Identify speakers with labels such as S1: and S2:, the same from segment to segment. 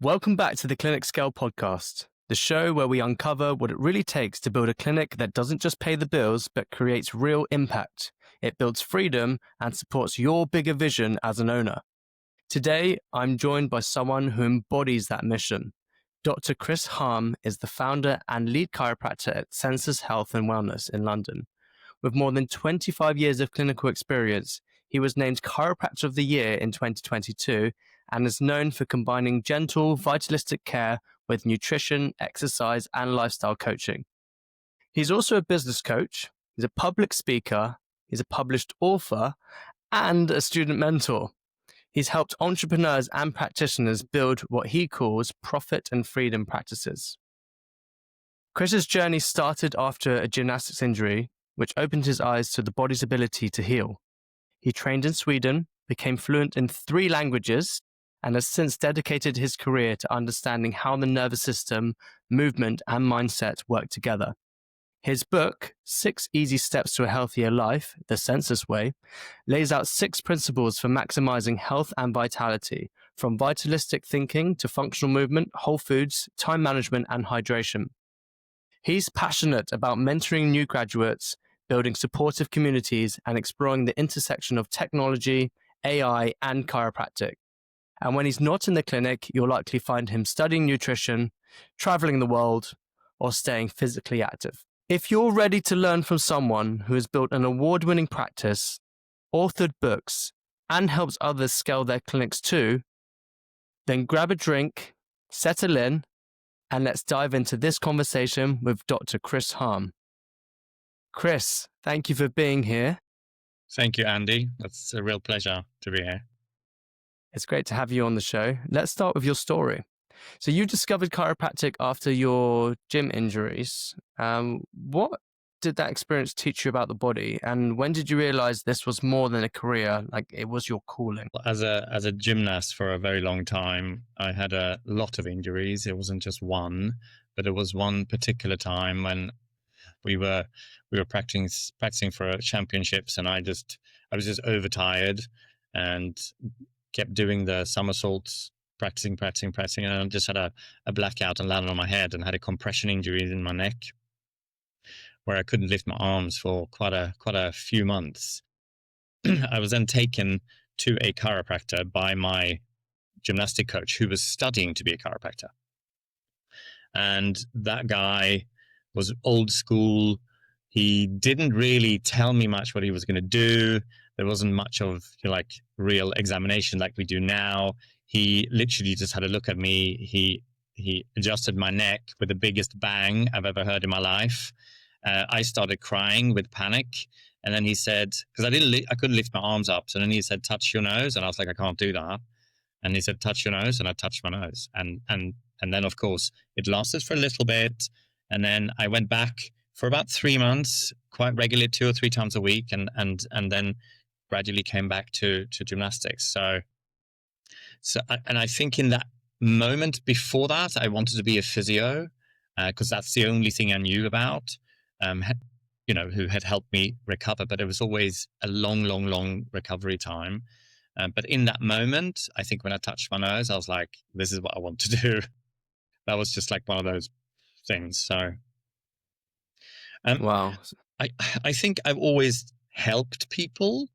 S1: Welcome back to the Clinic Scale podcast, the show where we uncover what it really takes to build a clinic that doesn't just pay the bills, but creates real impact. It builds freedom and supports your bigger vision as an owner. Today, I'm joined by someone who embodies that mission. Dr. Kris is the founder and lead chiropractor at Census Health and Wellness in London. With more than 25 years of clinical experience, he was named Chiropractor of the Year in 2022 and is known for combining gentle, vitalistic care with nutrition, exercise, and lifestyle coaching. He's also a business coach, he's a public speaker, he's a published author, and a student mentor. He's helped entrepreneurs and practitioners build what he calls profit and freedom practices. Kris's journey started after a gymnastics injury, which opened his eyes to the body's ability to heal. He trained in Sweden, became fluent in 3 languages, and has since dedicated his career to understanding how the nervous system, movement, and mindset work together. His book, 6 Easy Steps to a Healthier Life, The SENSUS Way, lays out 6 principles for maximizing health and vitality, from vitalistic thinking to functional movement, whole foods, time management, and hydration. He's passionate about mentoring new graduates, building supportive communities, and exploring the intersection of technology, AI, and chiropractic. And when he's not in the clinic, you'll likely find him studying nutrition, traveling the world, or staying physically active. If you're ready to learn from someone who has built an award-winning practice, authored books, and helps others scale their clinics too, then grab a drink, settle in, and let's dive into this conversation with Dr. Kris. Kris, thank you for being here.
S2: Thank you, Andy. It's a real pleasure to be here.
S1: It's great to have you on the show. Let's start with your story. So you discovered chiropractic after your gym injuries. What did that experience teach you about the body? And when did you realize this was more than a career, like it was your calling?
S2: As a gymnast for a very long time, I had a lot of injuries. It wasn't just one, but it was one particular time when we were practicing for championships, and I was just overtired and kept doing the somersaults, practicing, and I just had a blackout and landed on my head and had a compression injury in my neck where I couldn't lift my arms for quite a few months. I was then taken to a chiropractor by my gymnastic coach who was studying to be a chiropractor. And that guy was old school. He didn't really tell me much what he was going to do. There wasn't much of real examination like we do now. He literally just had a look at me. He adjusted my neck with the biggest bang I've ever heard in my life. I started crying with panic, and then he said, because I couldn't lift my arms up. So then he said, "Touch your nose," and I was like, "I can't do that." And he said, "Touch your nose," and I touched my nose, and then of course it lasted for a little bit, and then I went back for about 3 months, quite regularly, 2 or 3 times a week, and then gradually came back to gymnastics. So I think in that moment before that, I wanted to be a physio because that's the only thing I knew about, who had helped me recover. But it was always a long recovery time. But in that moment, I think when I touched my nose, I was like, this is what I want to do. That was just like one of those things. So,
S1: Wow.
S2: I think I've always helped people.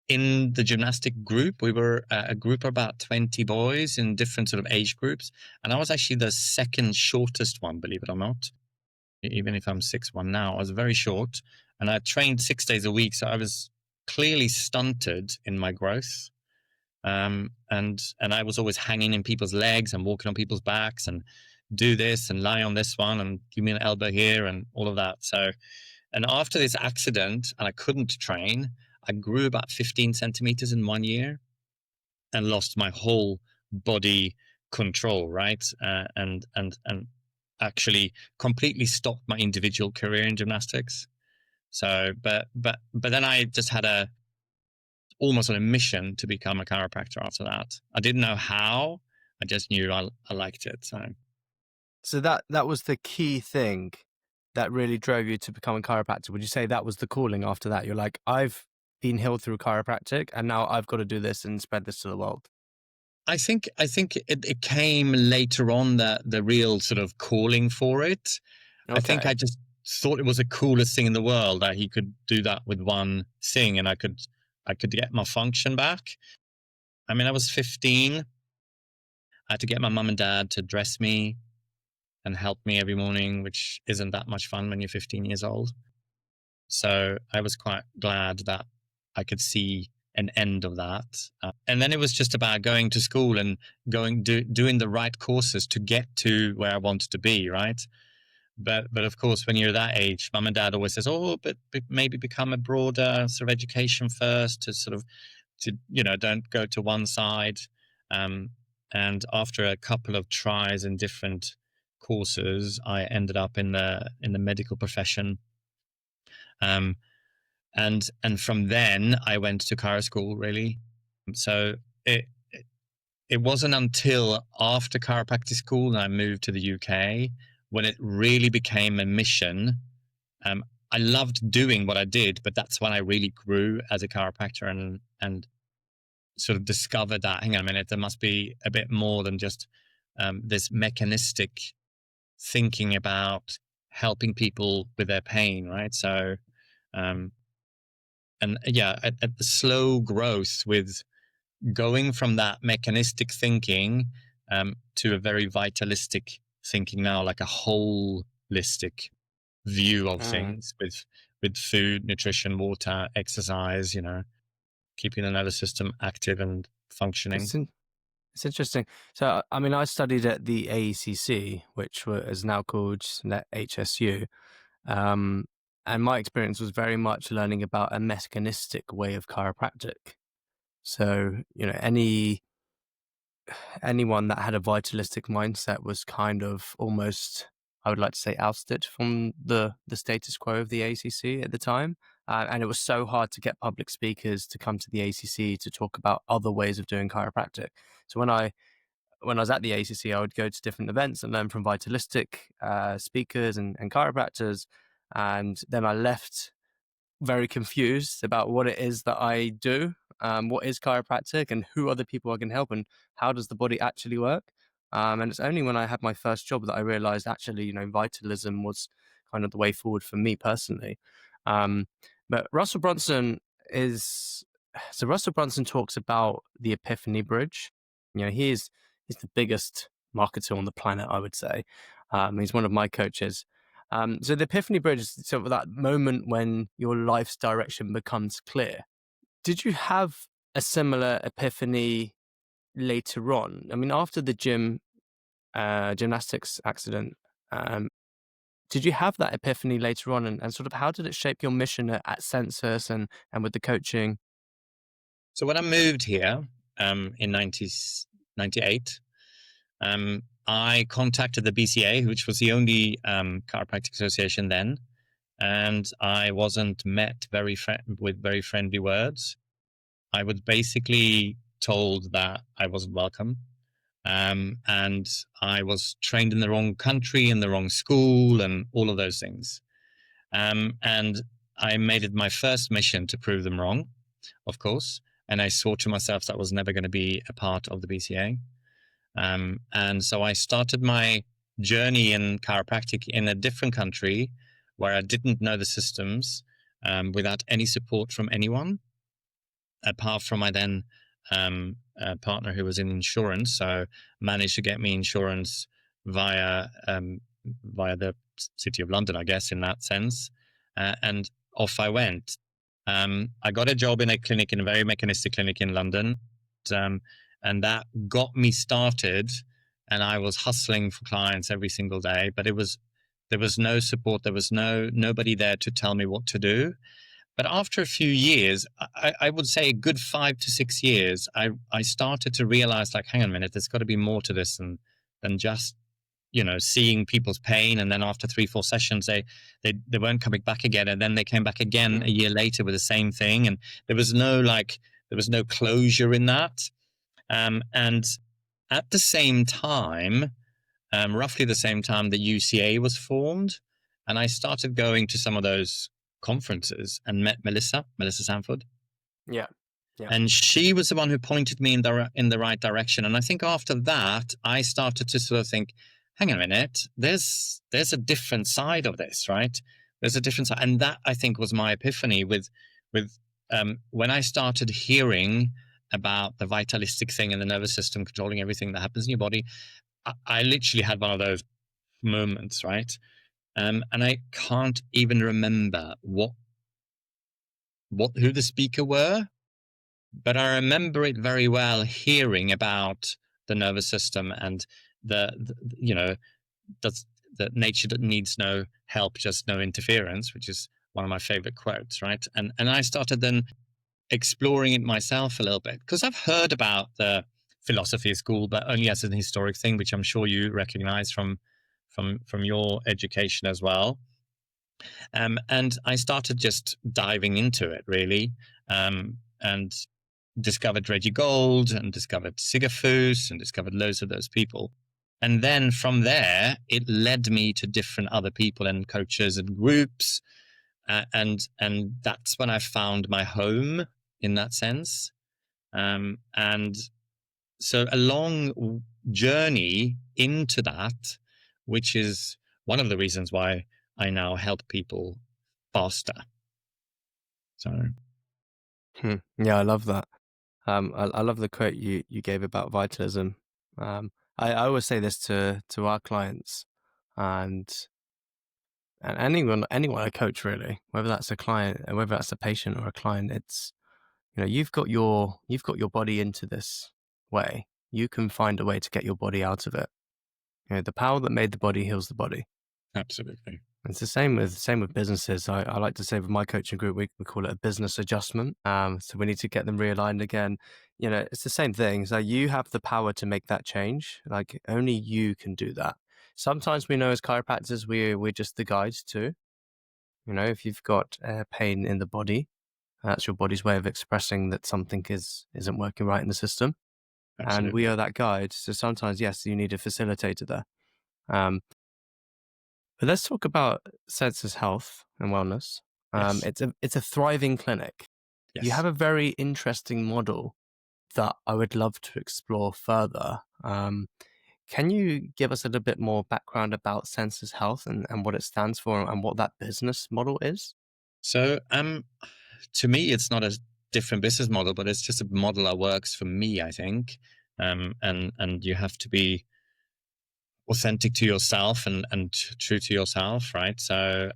S2: In the gymnastic group, we were a group of about 20 boys in different sort of age groups. And I was actually the second shortest one, believe it or not. Even if I'm 6'1" now, I was very short. And I trained 6 days a week. So I was clearly stunted in my growth. And I was always hanging in people's legs and walking on people's backs and do this and lie on this one and give me an elbow here and all of that. So, and after this accident, and I couldn't train, I grew about 15 centimeters in 1 year and lost my whole body control, right? And actually completely stopped my individual career in gymnastics. So, but then I just had almost on a mission to become a chiropractor after that. I didn't know how. I just knew I liked it.
S1: So that was the key thing that really drove you to become a chiropractor. Would you say that was the calling after that? You're like, I've been healed through chiropractic and now I've got to do this and spread this to the world.
S2: think it came later on, the real sort of calling for it. I think I
S1: Okay.
S2: just thought it was the coolest thing in the world that he could do that with one thing, and I could get my function back. I mean, I was 15. I had to get my mum and dad to dress me and help me every morning, which isn't that much fun when you're 15 years old. So I was quite glad that I could see an end of that. And then it was just about going to school and doing the right courses to get to where I wanted to be, right? But of course, when you're that age, mum and dad always says, "Oh, but maybe become a broader sort of education first to sort of don't go to one side." Um, and after a couple of tries in different courses, I ended up in the medical profession. Um, and from then I went to chiro school, really. So it wasn't until after chiropractic school and I moved to the UK when it really became a mission. um, I loved doing what I did, but that's when I really grew as a chiropractor, and sort of discovered that, hang on a minute, there must be a bit more than just this mechanistic thinking about helping people with their pain, right? So um, and yeah, at the slow growth with going from that mechanistic thinking to a very vitalistic thinking now, like a holistic view of
S1: Mm.
S2: things with food, nutrition, water, exercise, keeping the nervous system active and functioning.
S1: It's in, it's interesting. So, I mean, I studied at the AECC, which is now called HSU. Um, and my experience was very much learning about a mechanistic way of chiropractic. So, anyone that had a vitalistic mindset was kind of almost, I would like to say, ousted from the status quo of the ACC at the time. And it was so hard to get public speakers to come to the ACC to talk about other ways of doing chiropractic. So when I was at the ACC, I would go to different events and learn from vitalistic speakers and chiropractors. And then I left very confused about what it is that I do, what is chiropractic, and who are the people I can help, and how does the body actually work. And it's only when I had my first job that I realized actually, vitalism was kind of the way forward for me personally. Um, but is Russell Brunson talks about the Epiphany Bridge. He's the biggest marketer on the planet, I would say. He's one of my coaches. So the Epiphany Bridge is sort of that moment when your life's direction becomes clear. Did you have a similar epiphany later on? I mean, after the gymnastics accident, um, did you have that epiphany later on, and sort of how did it shape your mission at SENSUS and with the coaching?
S2: So when I moved here in 1998, I contacted the BCA, which was the only chiropractic association then, and I wasn't met with very friendly words. I was basically told that I wasn't welcome, and I was trained in the wrong country, in the wrong school, and all of those things. And I made it my first mission to prove them wrong, of course. And I swore to myself that I was never going to be a part of the BCA. And so I started my journey in chiropractic in a different country where I didn't know the systems, without any support from anyone, apart from my then partner who was in insurance. So managed to get me insurance via the City of London, I guess, in that sense. And off I went. I got a job in a very mechanistic clinic in London, and that got me started. And I was hustling for clients every single day, but there was no support. There was nobody there to tell me what to do. But after a few years, I would say a good 5 to 6 years, I started to realize, like, hang on a minute, there's got to be more to this than just seeing people's pain, and then after 3-4 sessions they weren't coming back again, and then they came back again a year later with the same thing, and there was no closure in that. And at the same time, roughly the same time, the UCA was formed, and I started going to some of those conferences and met Melissa Sanford.
S1: Yeah. Yeah.
S2: And she was the one who pointed me in the right direction. And I think after that, I started to sort of think, hang on a minute, there's a different side of this, right? There's a different side, and that I think was my epiphany with when I started hearing about the vitalistic thing and the nervous system controlling everything that happens in your body. I literally had one of those moments, right? And I can't even remember who the speaker were, but I remember it very well, hearing about the nervous system and the you know, that's that nature that needs no help, just no interference, which is one of my favorite quotes, right? And I started then exploring it myself a little bit, because I've heard about the philosophy school, but only as an historic thing, which I'm sure you recognize from your education as well. And I started just diving into it, really, and discovered Reggie Gold and discovered Sigafus and discovered loads of those people. And then from there, it led me to different other people and coaches and groups. And that's when I found my home in that sense. And so a long journey into that, which is one of the reasons why I now help people faster. So
S1: Yeah, I love that. I love the quote you gave about vitalism. I always say this to our clients, and anyone I coach, really, whether that's a client, whether that's a patient or a client. It's, you've got your body into this way. You can find a way to get your body out of it. The power that made the body heals the body.
S2: absolutely.
S1: It's the same with businesses. I like to say with my coaching group, we call it a business adjustment. So we need to get them realigned again. It's the same thing. So you have the power to make that change. Like, only you can do that. Sometimes we know as chiropractors, we're just the guides too. If you've got pain in the body, that's your body's way of expressing that something isn't working right in the system. And we
S2: Absolutely.
S1: are that guide. So sometimes, yes, you need a facilitator there. Um, But let's talk about Census Health and Wellness.
S2: Yes.
S1: It's a thriving clinic. You
S2: Yes.
S1: have a very interesting model that I would love to explore further. Can you give us a little bit more background about Census Health and what it stands for and what that business model is?
S2: So to me, it's not a different business model, but it's just a model that works for me, I think. And you have to be authentic to yourself and true to yourself, right? So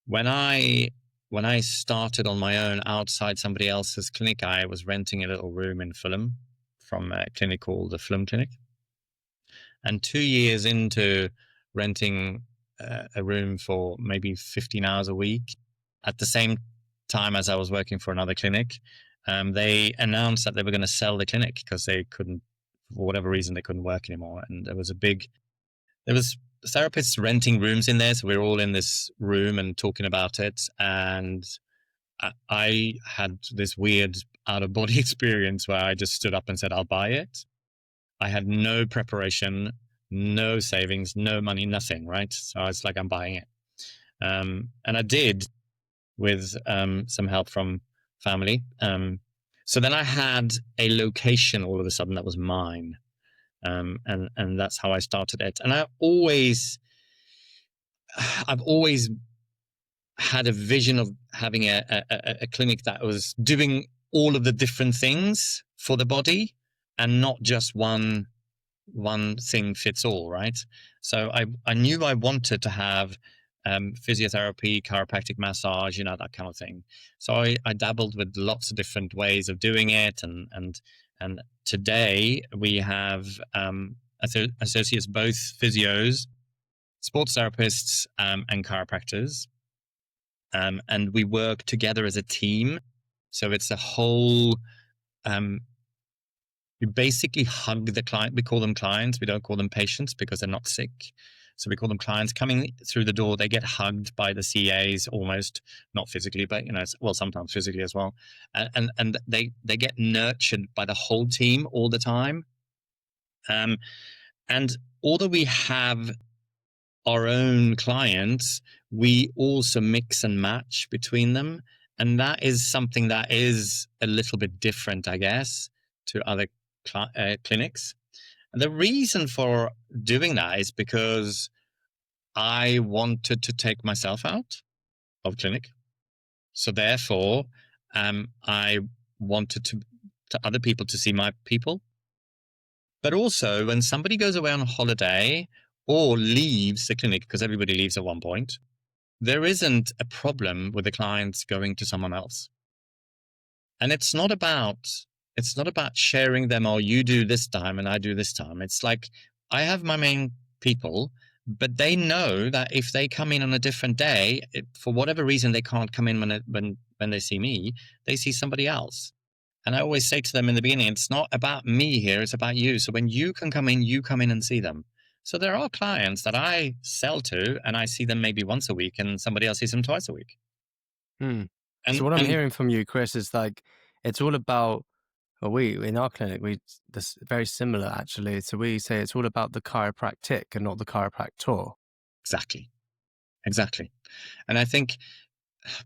S2: when I started on my own outside somebody else's clinic, I was renting a little room in Fulham from a clinic called the Fulham Clinic. And 2 years into renting a room for maybe 15 hours a week, at the same time as I was working for another clinic, they announced that they were going to sell the clinic because they couldn't, for whatever reason, they couldn't work anymore. And there was therapists renting rooms in there. So we were all in this room and talking about it. And I had this weird out of body experience where I just stood up and said, I'll buy it. I had no preparation, no savings, no money, nothing, right? So I was like, I'm buying it. And I did, with some help from family. So then I had a location all of a sudden that was mine. And that's how I started it. And I've always had a vision of having a clinic that was doing all of the different things for the body and not just one thing fits all, right? So I knew I wanted to have physiotherapy, chiropractic massage, that kind of thing. So I dabbled with lots of different ways of doing it, and today we have associates, both physios, sports therapists, and chiropractors, and we work together as a team. So it's a whole. We basically hug the client. We call them clients. We don't call them patients because they're not sick. So we call them clients coming through the door. They get hugged by the CAs, almost, not physically, but well, sometimes physically as well. And they get nurtured by the whole team all the time. And although we have our own clients, we also mix and match between them. And that is something that is a little bit different, I guess, to other clinics. And the reason for doing that is because I wanted to take myself out of clinic. So therefore, I wanted to other people to see my people. But also, when somebody goes away on holiday or leaves the clinic, because everybody leaves at one point, there isn't a problem with the clients going to someone else. And it's not about sharing them, or you do this time and I do this time. It's like I have my main people, but they know that if they come in on a different day, for whatever reason they can't come in when they see me, they see somebody else. And I always say to them in the beginning, it's not about me here, it's about you. So when you can come in, you come in and see them. So there are clients that I sell to and I see them maybe once a week and somebody else sees them twice a week.
S1: Hmm. So
S2: And
S1: what I'm
S2: and
S1: hearing from you, Kris, is like it's all about. Well, we in our clinic, we this very similar actually. So we say it's all about the chiropractic and not the chiropractor.
S2: exactly. Exactly. And I think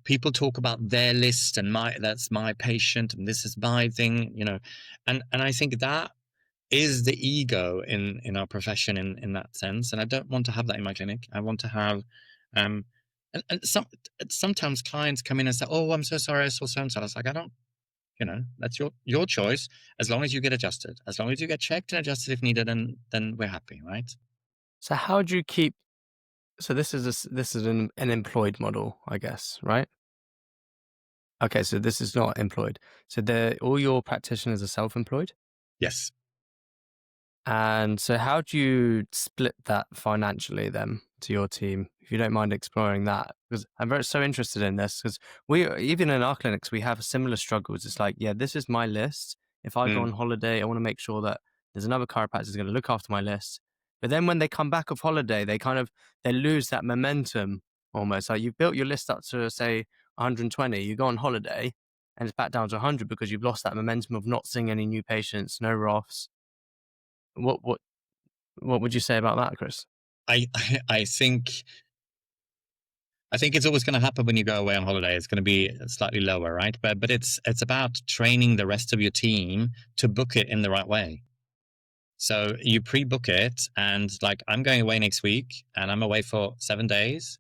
S2: people talk about their list and that's my patient and this is my thing, and I think that is the ego in our profession in that sense. And I don't want to have that in my clinic. I want to have um and sometimes clients come in and say, oh, I'm so sorry, I saw so and so. I was like, I don't, that's your choice. As long as you get adjusted, as long as you get checked and adjusted if needed, and then we're happy, right?
S1: So how do you keep? So this is an employed model, I guess, right? Okay, so this is not employed. So all your practitioners are self-employed.
S2: Yes.
S1: And so how do you split that financially then to your team? If you don't mind exploring that, because I'm so interested in this, because even in our clinics, we have similar struggles. It's like, yeah, this is my list. If I go
S2: Mm.
S1: on holiday, I want to make sure that there's another chiropractor who's going to look after my list. But then when they come back of holiday, they lose that momentum almost. Like you've built your list up to say 120, you go on holiday and it's back down to 100 because you've lost that momentum of not seeing any new patients, no ROFs. What what what would you say about that, Kris?
S2: I I think I think it's always going to happen when you go away on holiday. It's going to be slightly lower, right? But it's about training the rest of your team to book it in the right way. So you pre-book it, and like I'm going away next week, and I'm away for 7 days,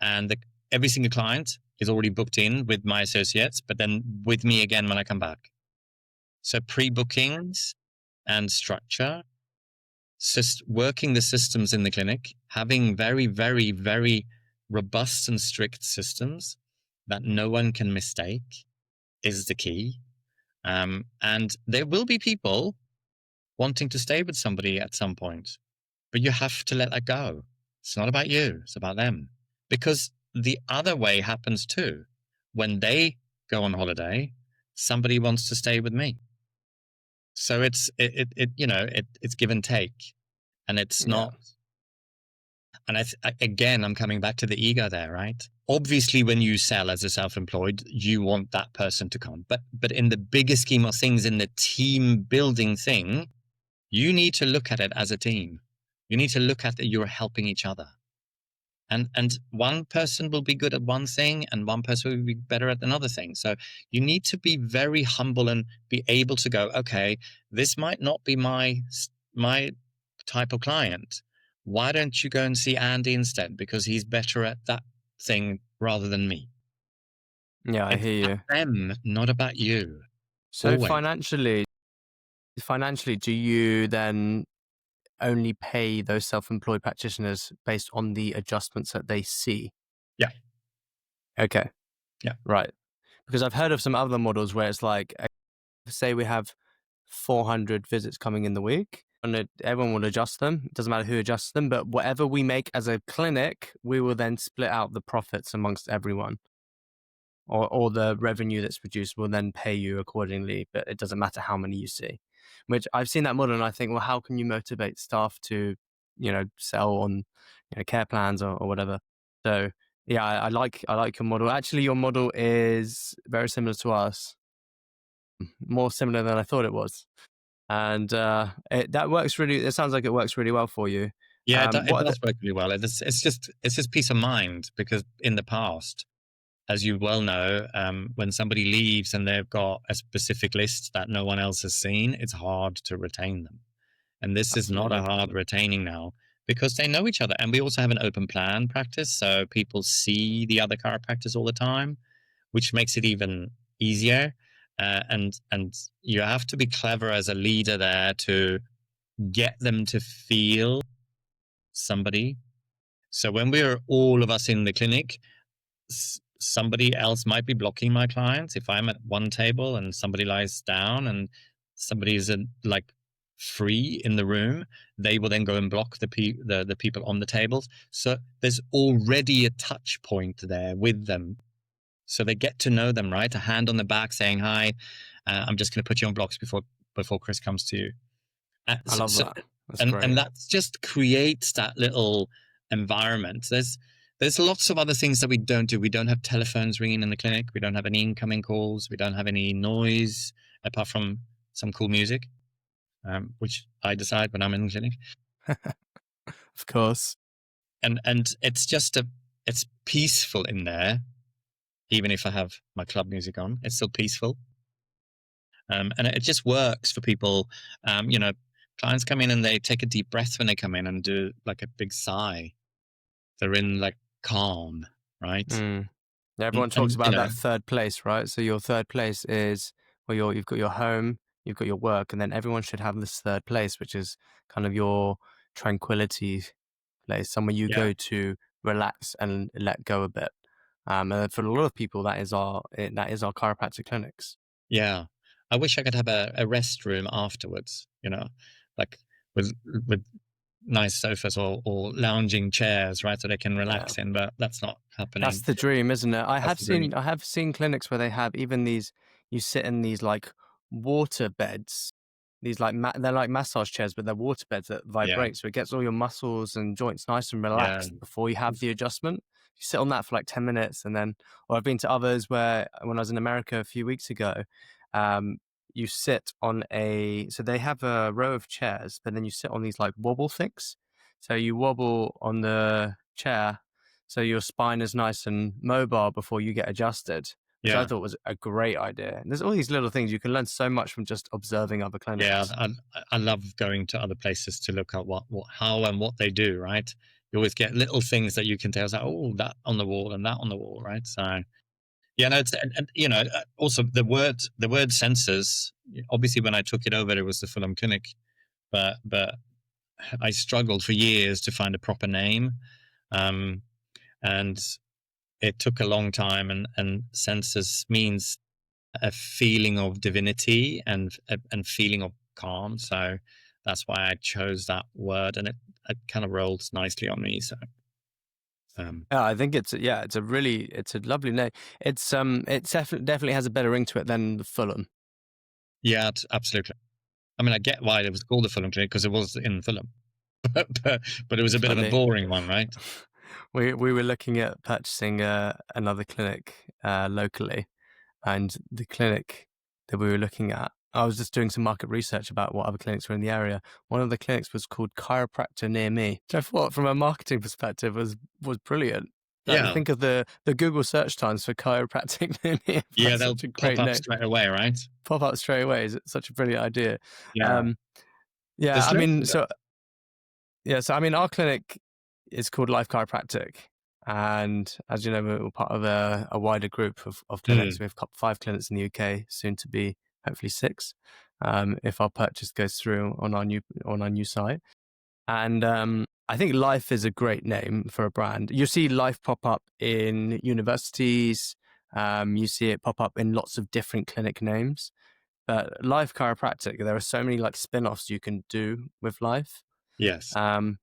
S2: and every single client is already booked in with my associates, but then with me again when I come back. So pre-bookings and structure, working the systems in the clinic, having very, very, very robust and strict systems that no one can mistake is the key. And there will be people wanting to stay with somebody at some point, but you have to let that go. It's not about you, it's about them. Because the other way happens too. When they go on holiday, somebody wants to stay with me. So it's give and take, and it's
S1: Yeah.
S2: not. And again, I'm coming back to the ego there, right? Obviously, when you sell as a self-employed, you want that person to come. But in the bigger scheme of things, in the team building thing, you need to look at it as a team. You need to look at that you're helping each other. And one person will be good at one thing and one person will be better at another thing. So you need to be very humble and be able to go, okay, this might not be my type of client. Why don't you go and see Andy instead? Because he's better at that thing rather than me.
S1: Yeah, I
S2: It's
S1: hear
S2: about
S1: you.
S2: them, not about you.
S1: So
S2: Always.
S1: financially, do you then only pay those self-employed practitioners based on the adjustments that they see?
S2: Yeah.
S1: Okay,
S2: Yeah.
S1: right. Because I've heard of some other models where it's like, say we have 400 visits coming in the week, and everyone will adjust them. It doesn't matter who adjusts them, but whatever we make as a clinic, we will then split out the profits amongst everyone. Or the revenue that's produced will then pay you accordingly, but it doesn't matter how many you see. Which I've seen that model and I think, well, how can you motivate staff to, sell on, care plans or whatever? So yeah, I like your model. Actually, your model is very similar to us, more similar than I thought it was. And that works really. It sounds like it works really well for you.
S2: Yeah, it
S1: What are the,
S2: does work really well. It's just peace of mind, because in the past, as you well know, when somebody leaves and they've got a specific list that no one else has seen, it's hard to retain them. And this is not a
S1: Absolutely.
S2: hard retaining now because they know each other. And we also have an open plan practice. So people see the other chiropractors all the time, which makes it even easier. And you have to be clever as a leader there to get them to feel somebody. So when we're all of us in the clinic, somebody else might be blocking my clients. If I'm at one table and somebody lies down and somebody is like free in the room, they will then go and block the people on the tables. So there's already a touch point there with them. So they get to know them, right? A hand on the back saying, "Hi, I'm just going to put you on blocks before Kris comes to you."
S1: I love that. That's
S2: And
S1: great.
S2: that just creates that little environment. There's lots of other things that we don't do. We don't have telephones ringing in the clinic. We don't have any incoming calls. We don't have any noise apart from some cool music, which I decide when I'm in the clinic.
S1: Of course.
S2: And it's peaceful in there. Even if I have my club music on, it's still peaceful. And it just works for people. You know, clients come in and they take a deep breath when they come in and do like a big sigh. They're in like calm, right?
S1: Mm. Yeah, everyone talks
S2: And you
S1: about
S2: know,
S1: that third place, right? So your third place is where you've got your home, you've got your work, and then everyone should have this third place, which is kind of your tranquility place, somewhere you
S2: yeah,
S1: go to relax and let go a bit. And for a lot of people, that is our chiropractic clinics.
S2: yeah. I wish I could have a rest room afterwards, you know, like with with nice sofas or lounging chairs, right, so they can
S1: Yeah.
S2: relax in. But that's not
S1: That's
S2: happening.
S1: the dream, isn't it?
S2: That's the dream.
S1: I have seen clinics where they have even these, you sit in these like water beds, these like they're like massage chairs, but they're water beds that
S2: Yeah,
S1: vibrate, so it gets all your muscles and joints nice and
S2: yeah,
S1: relaxed before you have the adjustment. You sit on that for like 10 minutes, and then, or I've been to others where when I was in America a few weeks ago, um, you sit on so they have a row of chairs, but then you sit on these like wobble things. So you wobble on the chair so your spine is nice and mobile before you get adjusted, which I
S2: yeah.
S1: thought was a great idea. And there's all these little things you can learn so much from just observing other
S2: Yeah,
S1: clinics.
S2: I love going to other places to look at how and what they do, right? You always get little things that you can tell, like, oh, that on the wall and that on the wall, right? So, yeah, no, it's and you know, also the word sensors. Obviously, when I took it over, it was the Fulham Clinic, but I struggled for years to find a proper name, um, and it took a long time. And sensus means a feeling of divinity and feeling of calm. So that's why I chose that word, and it kind of rolls nicely on me. So
S1: Yeah, I think it's a lovely name. It definitely has a better ring to it than the Fulham.
S2: yeah, absolutely. I mean, I get why it was called the Fulham Clinic because it was in Fulham, but it was
S1: It's
S2: a bit of a
S1: funny.
S2: boring one, right?
S1: We were looking at purchasing another clinic locally, and the clinic that we were looking at, I was just doing some market research about what other clinics were in the area. One of the clinics was called Chiropractor near me, which I thought, from a marketing perspective, was brilliant. Like,
S2: Yeah,
S1: think of the Google search times for chiropractic near me.
S2: yeah,
S1: That's
S2: they'll
S1: such a
S2: pop
S1: great
S2: up
S1: name.
S2: straight away, right?
S1: Pop up straight away. Is such a brilliant idea.
S2: Yeah,
S1: Um, yeah,
S2: there's
S1: I
S2: loads
S1: mean,
S2: of them.
S1: so I mean, our clinic is called Life Chiropractic, and as you know, we're part of a wider group of clinics.
S2: Mm,
S1: We have 5 clinics in the UK, soon to be hopefully 6, if our purchase goes through on our new site. And I think Life is a great name for a brand. You see Life pop up in universities. You see it pop up in lots of different clinic names. But Life Chiropractic, there are so many like spin-offs you can do with Life.
S2: yes,
S1: Um,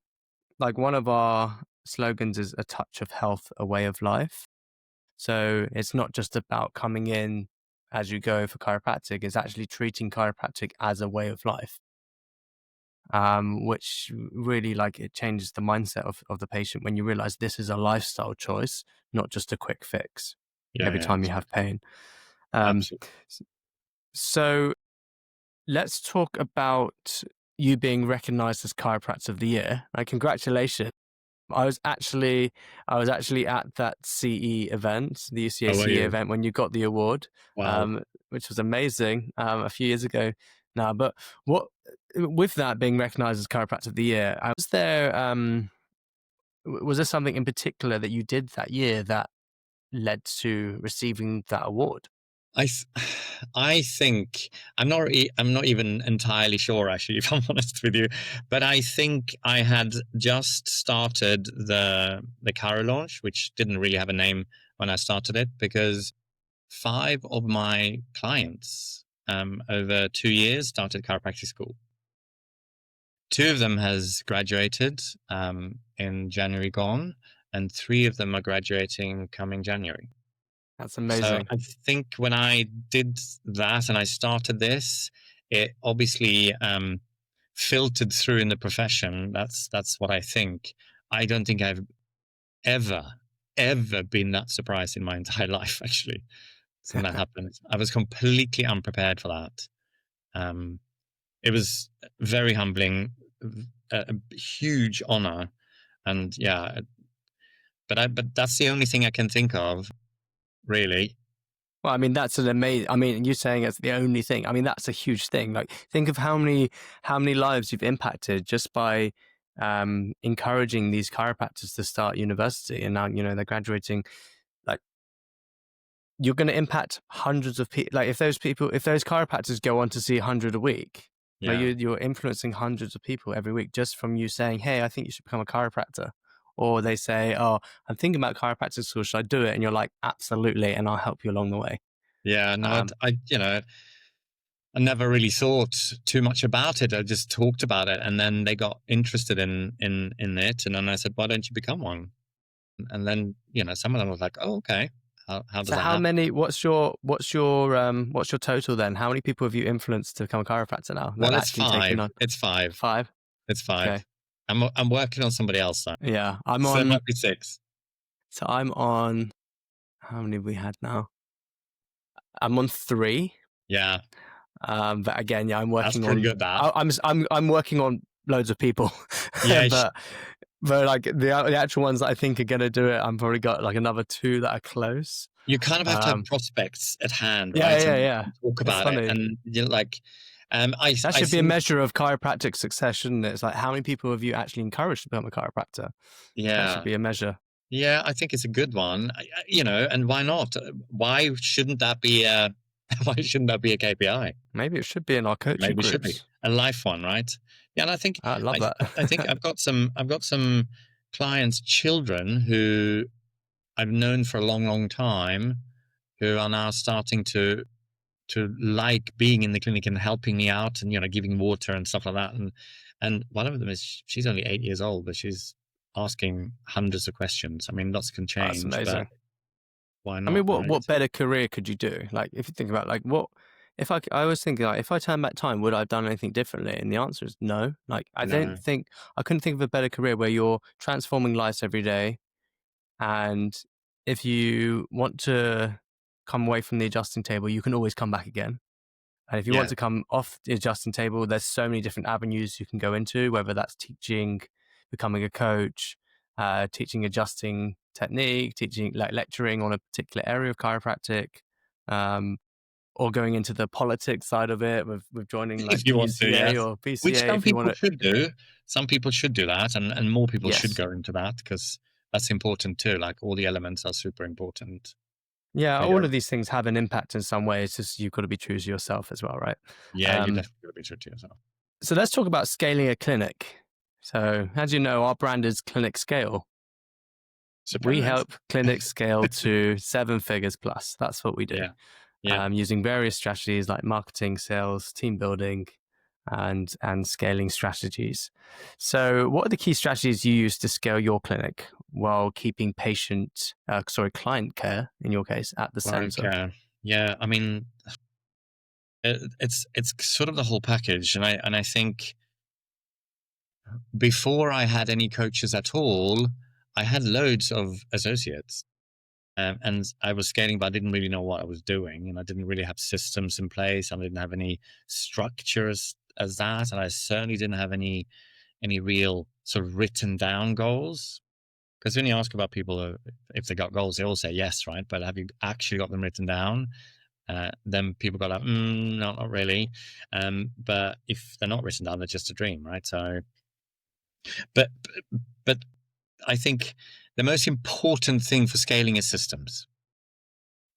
S1: like one of our slogans is a touch of health, a way of life. So it's not just about coming in as you go for chiropractic, it's actually treating chiropractic as a way of life. Which really, like, it changes the mindset of the patient when you realize this is a lifestyle choice, not just a quick fix
S2: yeah,
S1: every
S2: yeah,
S1: time you have pain. Um,
S2: absolutely.
S1: s- so let's talk about you being recognized as chiropractor of the year. Congratulations. I was actually at that CE event, the UCA
S2: Oh, were
S1: CE
S2: you?
S1: event when you got the award,
S2: Wow.
S1: which was amazing a few years ago now. But what with that being recognised as Chiropractor of the Year, was there something in particular that you did that year that led to receiving that award?
S2: I th- I think I'm not even entirely sure actually, if I'm honest with you, but I think I had just started the Caro launch, which didn't really have a name when I started it, because five of my clients over 2 years started chiropractic school. Two of them has graduated in January gone, and three of them are graduating coming January.
S1: That's
S2: So
S1: amazing.
S2: I think when I did that and I started this, it obviously filtered through in the profession. That's what I think. I don't think I've ever ever been that surprised in my entire life. Actually, when that happened, I was completely unprepared for that. Um, it was very humbling, a huge honor, and yeah. But that's the only thing I can think of, really.
S1: Well, I mean, that's an amazing. I mean, you saying it's the only thing. I mean, that's a huge thing. Like, think of how many lives you've impacted just by encouraging these chiropractors to start university, and now they're graduating. Like, you're going to impact hundreds of people. Like, if those chiropractors go on to see 100 a week, like
S2: Yeah.
S1: you're influencing hundreds of people every week just from you saying, "Hey, I think you should become a chiropractor." Or they say, "Oh, I'm thinking about chiropractic school. Should I do it?" And you're like, "Absolutely," and I'll help you along the way.
S2: Yeah, no,
S1: Um,
S2: I never really thought too much about it. I just talked about it, and then they got interested in it, and then I said, "Why don't you become one?" And then some of them was like, "Oh, okay. How does
S1: So
S2: that
S1: how
S2: happen?"
S1: many? What's your total then? How many people have you influenced to become a chiropractor now that
S2: Well,
S1: have
S2: it's
S1: actually taken
S2: five.
S1: on?
S2: It's five.
S1: 5?
S2: It's five.
S1: Okay.
S2: I'm working on somebody else though,
S1: Yeah, I'm
S2: so it
S1: on.
S2: might be six.
S1: So I'm on. How many have we had now? I'm on 3.
S2: Yeah,
S1: But again, yeah, I'm
S2: that's
S1: working
S2: pretty
S1: on.
S2: good. That.
S1: I'm working on loads of people,
S2: Yeah,
S1: but like the actual ones that I think are gonna do it, I'm probably got like another 2 that are close.
S2: you kind of have to have
S1: Um,
S2: prospects at hand,
S1: yeah,
S2: right?
S1: yeah,
S2: And
S1: yeah.
S2: talk
S1: It's
S2: about it,
S1: funny.
S2: and
S1: That
S2: I
S1: should be a
S2: think,
S1: measure of chiropractic success, shouldn't it? It's like how many people have you actually encouraged to become a chiropractor? That should
S2: yeah.
S1: be a measure.
S2: Yeah, I think it's a good one. And why not? Why shouldn't that be a why shouldn't that be a KPI?
S1: Maybe it should be in our coaching
S2: Maybe it should be
S1: groups.
S2: a life one, right? Yeah, and I think
S1: I love that.
S2: I think I've got some clients' children who I've known for a long, long time, who are now starting to like being in the clinic and helping me out, and giving water and stuff like that. And one of them is, she's only 8 years old, but she's asking hundreds of questions. I mean, lots can
S1: That's
S2: change, but
S1: amazing.
S2: why
S1: I
S2: not,
S1: mean, what
S2: right?
S1: better career could you do? Like, if you think about like what if I was thinking like if I turn back time, would I have done anything differently? And the answer is no. Like,
S2: No.
S1: I couldn't think of a better career where you're transforming lives every day, and if you want to come away from the adjusting table, you can always come back again. And if you want
S2: Yeah.
S1: to come off the adjusting table, there's so many different avenues you can go into, whether that's teaching, becoming a coach, teaching adjusting technique, teaching like lecturing on a particular area of chiropractic, um, or going into the politics side of it with joining like
S2: If
S1: the
S2: you want to,
S1: UCA
S2: yes.
S1: or
S2: Which
S1: BCA
S2: some
S1: if you want
S2: people
S1: to.
S2: should do. Some people should do that, and more people should
S1: Yes.
S2: go into that, because that's important too. Like, all the elements are super important
S1: Yeah,
S2: to
S1: all
S2: go.
S1: of these things have an impact in some way. It's just you've got to be true to yourself as well, right?
S2: Yeah, you
S1: Um,
S2: definitely got to be true to yourself.
S1: so let's talk about scaling a clinic. So as you know, our brand is Clinic Scale. We
S2: Surprise.
S1: help clinics scale to 7 figures plus. That's what we do,
S2: Yeah. Yeah.
S1: using various strategies like marketing, sales, team building, and scaling strategies. So, what are the key strategies you use to scale your clinic while keeping client care in your case at the
S2: Client
S1: center?
S2: care. Yeah. I mean, it's sort of the whole package, and I think before I had any coaches at all, I had loads of associates. And I was scaling, but I didn't really know what I was doing, and I didn't really have systems in place. I didn't have any structures as that, and I certainly didn't have any real sort of written down goals. Because when you ask about people if they got goals, they all say yes, right? But have you actually got them written down? Then people go like, no, not really. But if they're not written down, they're just a dream, right? So, but but I think the most important thing for scaling is systems.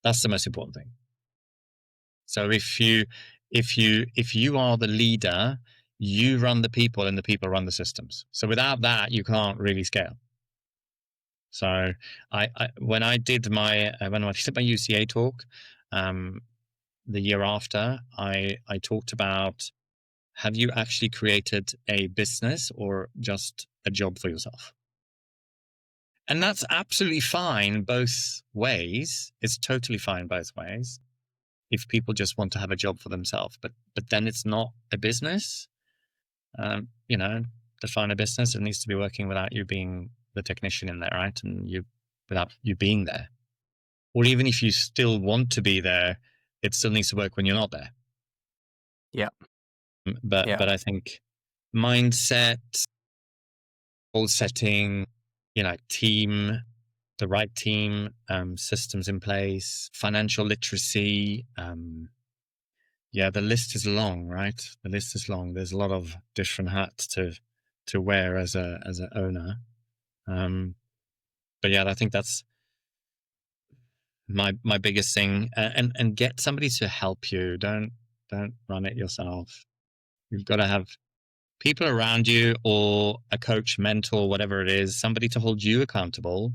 S2: That's the most important thing. So if you are the leader, you run the people, and the people run the systems. So without that, you can't really scale. So when I did my UCA talk, the year after, I talked about, have you actually created a business or just a job for yourself? And that's absolutely fine both ways. It's totally fine both ways if people just want to have a job for themselves. But then it's not a business. Define a business. It needs to be working without you being the technician in there, right? And without you being there. Or even if you still want to be there, it still needs to work when you're not there.
S1: Yeah.
S2: But I think mindset, goal setting, team, the right team, systems in place, financial literacy. The list is long, right? The list is long. There's a lot of different hats to wear as an owner. But I think that's my biggest thing. And get somebody to help you. Don't run it yourself. You've got to have people around you, or a coach, mentor, whatever it is, somebody to hold you accountable,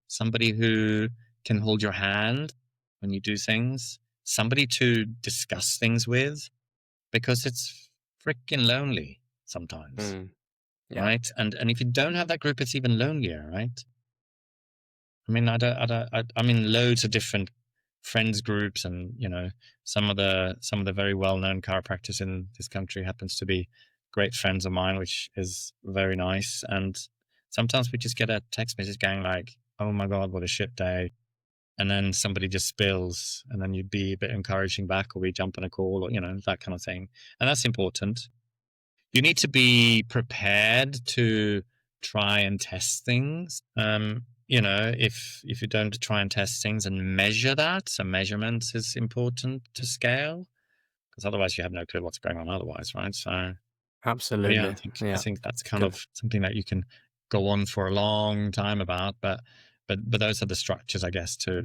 S2: somebody who can hold your hand when you do things, somebody to discuss things with, because it's freaking lonely sometimes, right? And if you don't have that group, it's even lonelier, right? I mean, I'm in loads of different friends groups, and some of the very well-known chiropractors in this country happens to be great friends of mine, which is very nice. And sometimes we just get a text message going like, oh my god, what a shit day, and then somebody just spills, and then you'd be a bit encouraging back, or we jump on a call, or that kind of thing. And that's important. You need to be prepared to try and test things. If you don't try and test things and measure that, so measurement is important to scale, because otherwise you have no clue what's going on otherwise, right? So
S1: Absolutely.
S2: I think that's kind
S1: Good.
S2: of something that you can go on for a long time about, but those are the structures, I guess, to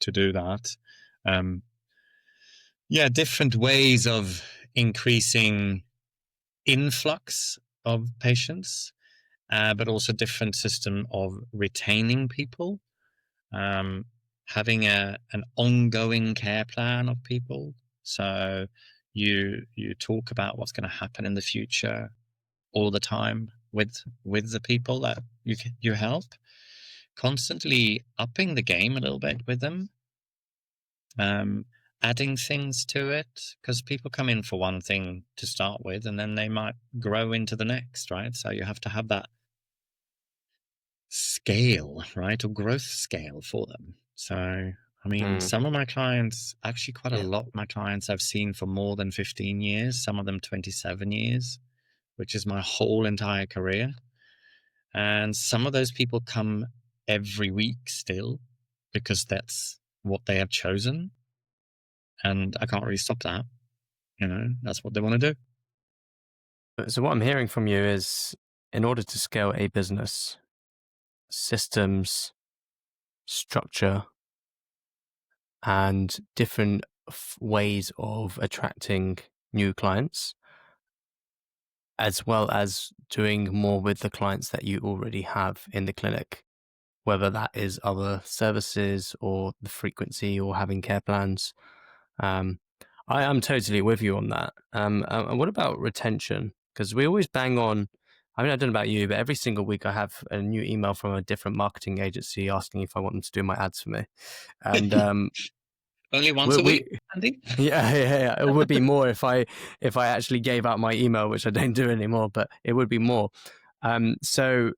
S2: do that. Different ways of increasing influx of patients, but also different system of retaining people, having an ongoing care plan of people. So you talk about what's going to happen in the future all the time with the people that you help, constantly upping the game a little bit with them, adding things to it, because people come in for one thing to start with, and then they might grow into the next, right? So you have to have that scale, right, or growth scale for them. So I mean, some of my clients, actually quite a lot of my clients, I've seen for more than 15 years, some of them 27 years, which is my whole entire career. And some of those people come every week still, because that's what they have chosen. And I can't really stop that. That's what they want to do.
S1: So what I'm hearing from you is, in order to scale a business, systems, structure, and different ways of attracting new clients, as well as doing more with the clients that you already have in the clinic, whether that is other services or the frequency or having care plans. I am totally with you on that. And what about retention? Because we always bang on. I mean, I don't know about you, but every single week I have a new email from a different marketing agency asking if I want them to do my ads for me. And
S2: Only once a week, Andy?
S1: yeah. It would be more if I actually gave out my email, which I don't do anymore, but it would be more. So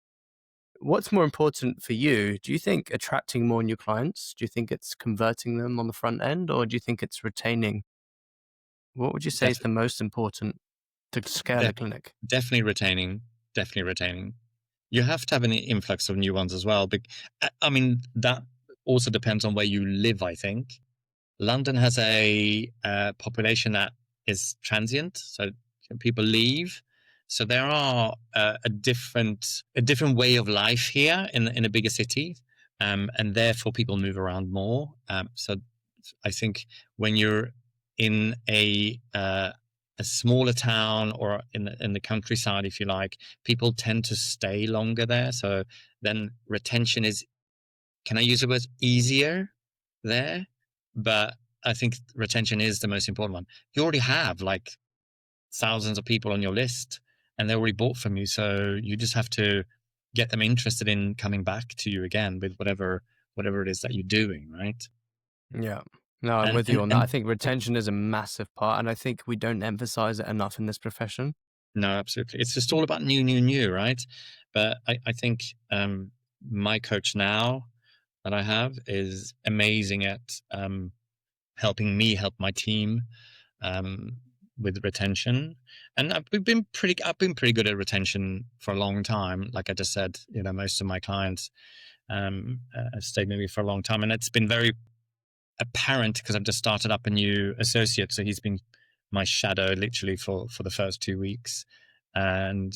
S1: what's more important for you? Do you think attracting more new clients? Do you think it's converting them on the front end, or do you think it's retaining? What would you say is the most important to scale a clinic?
S2: Definitely retaining. Definitely retaining. You have to have an influx of new ones as well. But I mean, that also depends on where you live, I think. London has a population that is transient, so people leave. So there are a different way of life here in a bigger city, and therefore people move around more. So I think when you're in a smaller town or in the countryside, if you like, people tend to stay longer there. So then retention is, can I use the word easier there? But I think retention is the most important one. You already have like thousands of people on your list and they already bought from you. So you just have to get them interested in coming back to you again with whatever it is that you're doing, right?
S1: Yeah. No, I'm
S2: And
S1: with you
S2: and
S1: on that. I
S2: and
S1: think retention is a massive part, and I think we don't emphasize it enough in this profession.
S2: no, absolutely. It's just all about new, right? But I think my coach now that I have is amazing at helping me help my team with retention. And I've been pretty good at retention for a long time. Like I just said, most of my clients have stayed with me for a long time, and it's been very apparent because I've just started up a new associate. So he's been my shadow literally for the first 2 weeks, and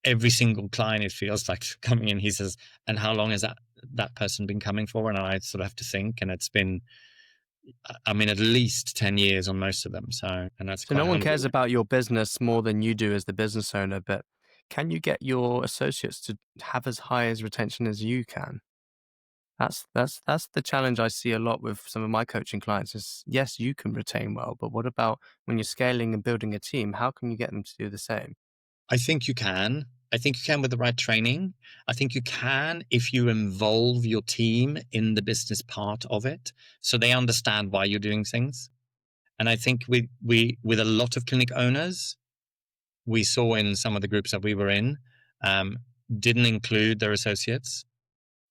S2: every single client, it feels like, coming in, he says, "And how long has that person been coming for?" And I sort of have to think, and it's been, I mean, at least 10 years on most of them. So, and that's
S1: So
S2: quite
S1: no one
S2: humbling.
S1: cares about your business more than you do as the business owner, but can you get your associates to have as high as retention as you can? That's the challenge I see a lot with some of my coaching clients is, yes, you can retain well, but what about when you're scaling and building a team? How can you get them to do the same?
S2: I think you can. I think you can with the right training. I think you can if you involve your team in the business part of it, so they understand why you're doing things. And I think with a lot of clinic owners, we saw in some of the groups that we were in, um, didn't include their associates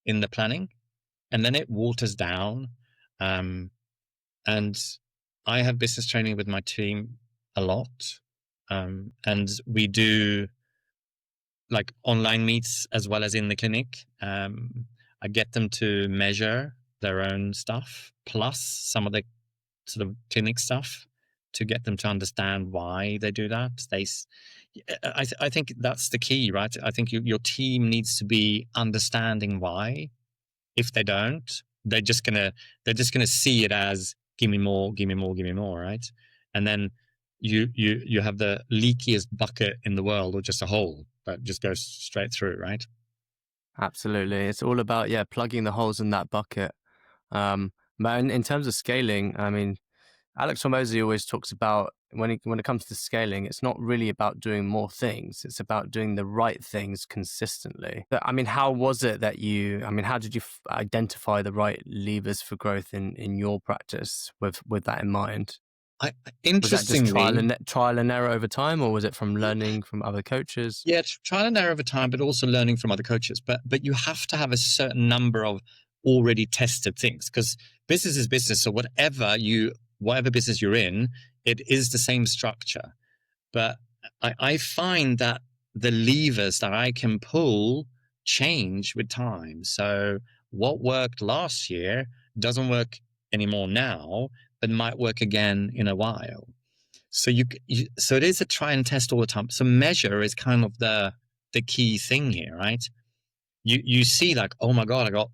S2: in the planning, and then it waters down. Um, and I have business training with my team a lot, and we do like online meets as well as in the clinic. I get them to measure their own stuff plus some of the sort of clinic stuff to get them to understand why they do that. I think that's the key, right? I think your team needs to be understanding why. If they don't, they're just gonna see it as give me more, give me more, give me more, right? And then you have the leakiest bucket in the world, or just a hole that just goes straight through, right?
S1: Absolutely. It's all about, yeah, plugging the holes in that bucket. But in terms of scaling, I mean, Alex Hormozy always talks about when it comes to scaling, it's not really about doing more things. It's about doing the right things consistently. But, I mean, how was it that how did you identify the right levers for growth in your practice with that in mind?
S2: I
S1: Was that just
S2: interestingly,
S1: trial and error over time, or was it from learning from other coaches?
S2: yeah, trial and error over time, but also learning from other coaches. But you have to have a certain number of already tested things, because business is business. So whatever business you're in, it is the same structure. But I find that the levers that I can pull change with time. So what worked last year doesn't work anymore now, but might work again in a while. So so it is a try and test all the time. So measure is kind of the key thing here, right? You see, like, oh my God, I got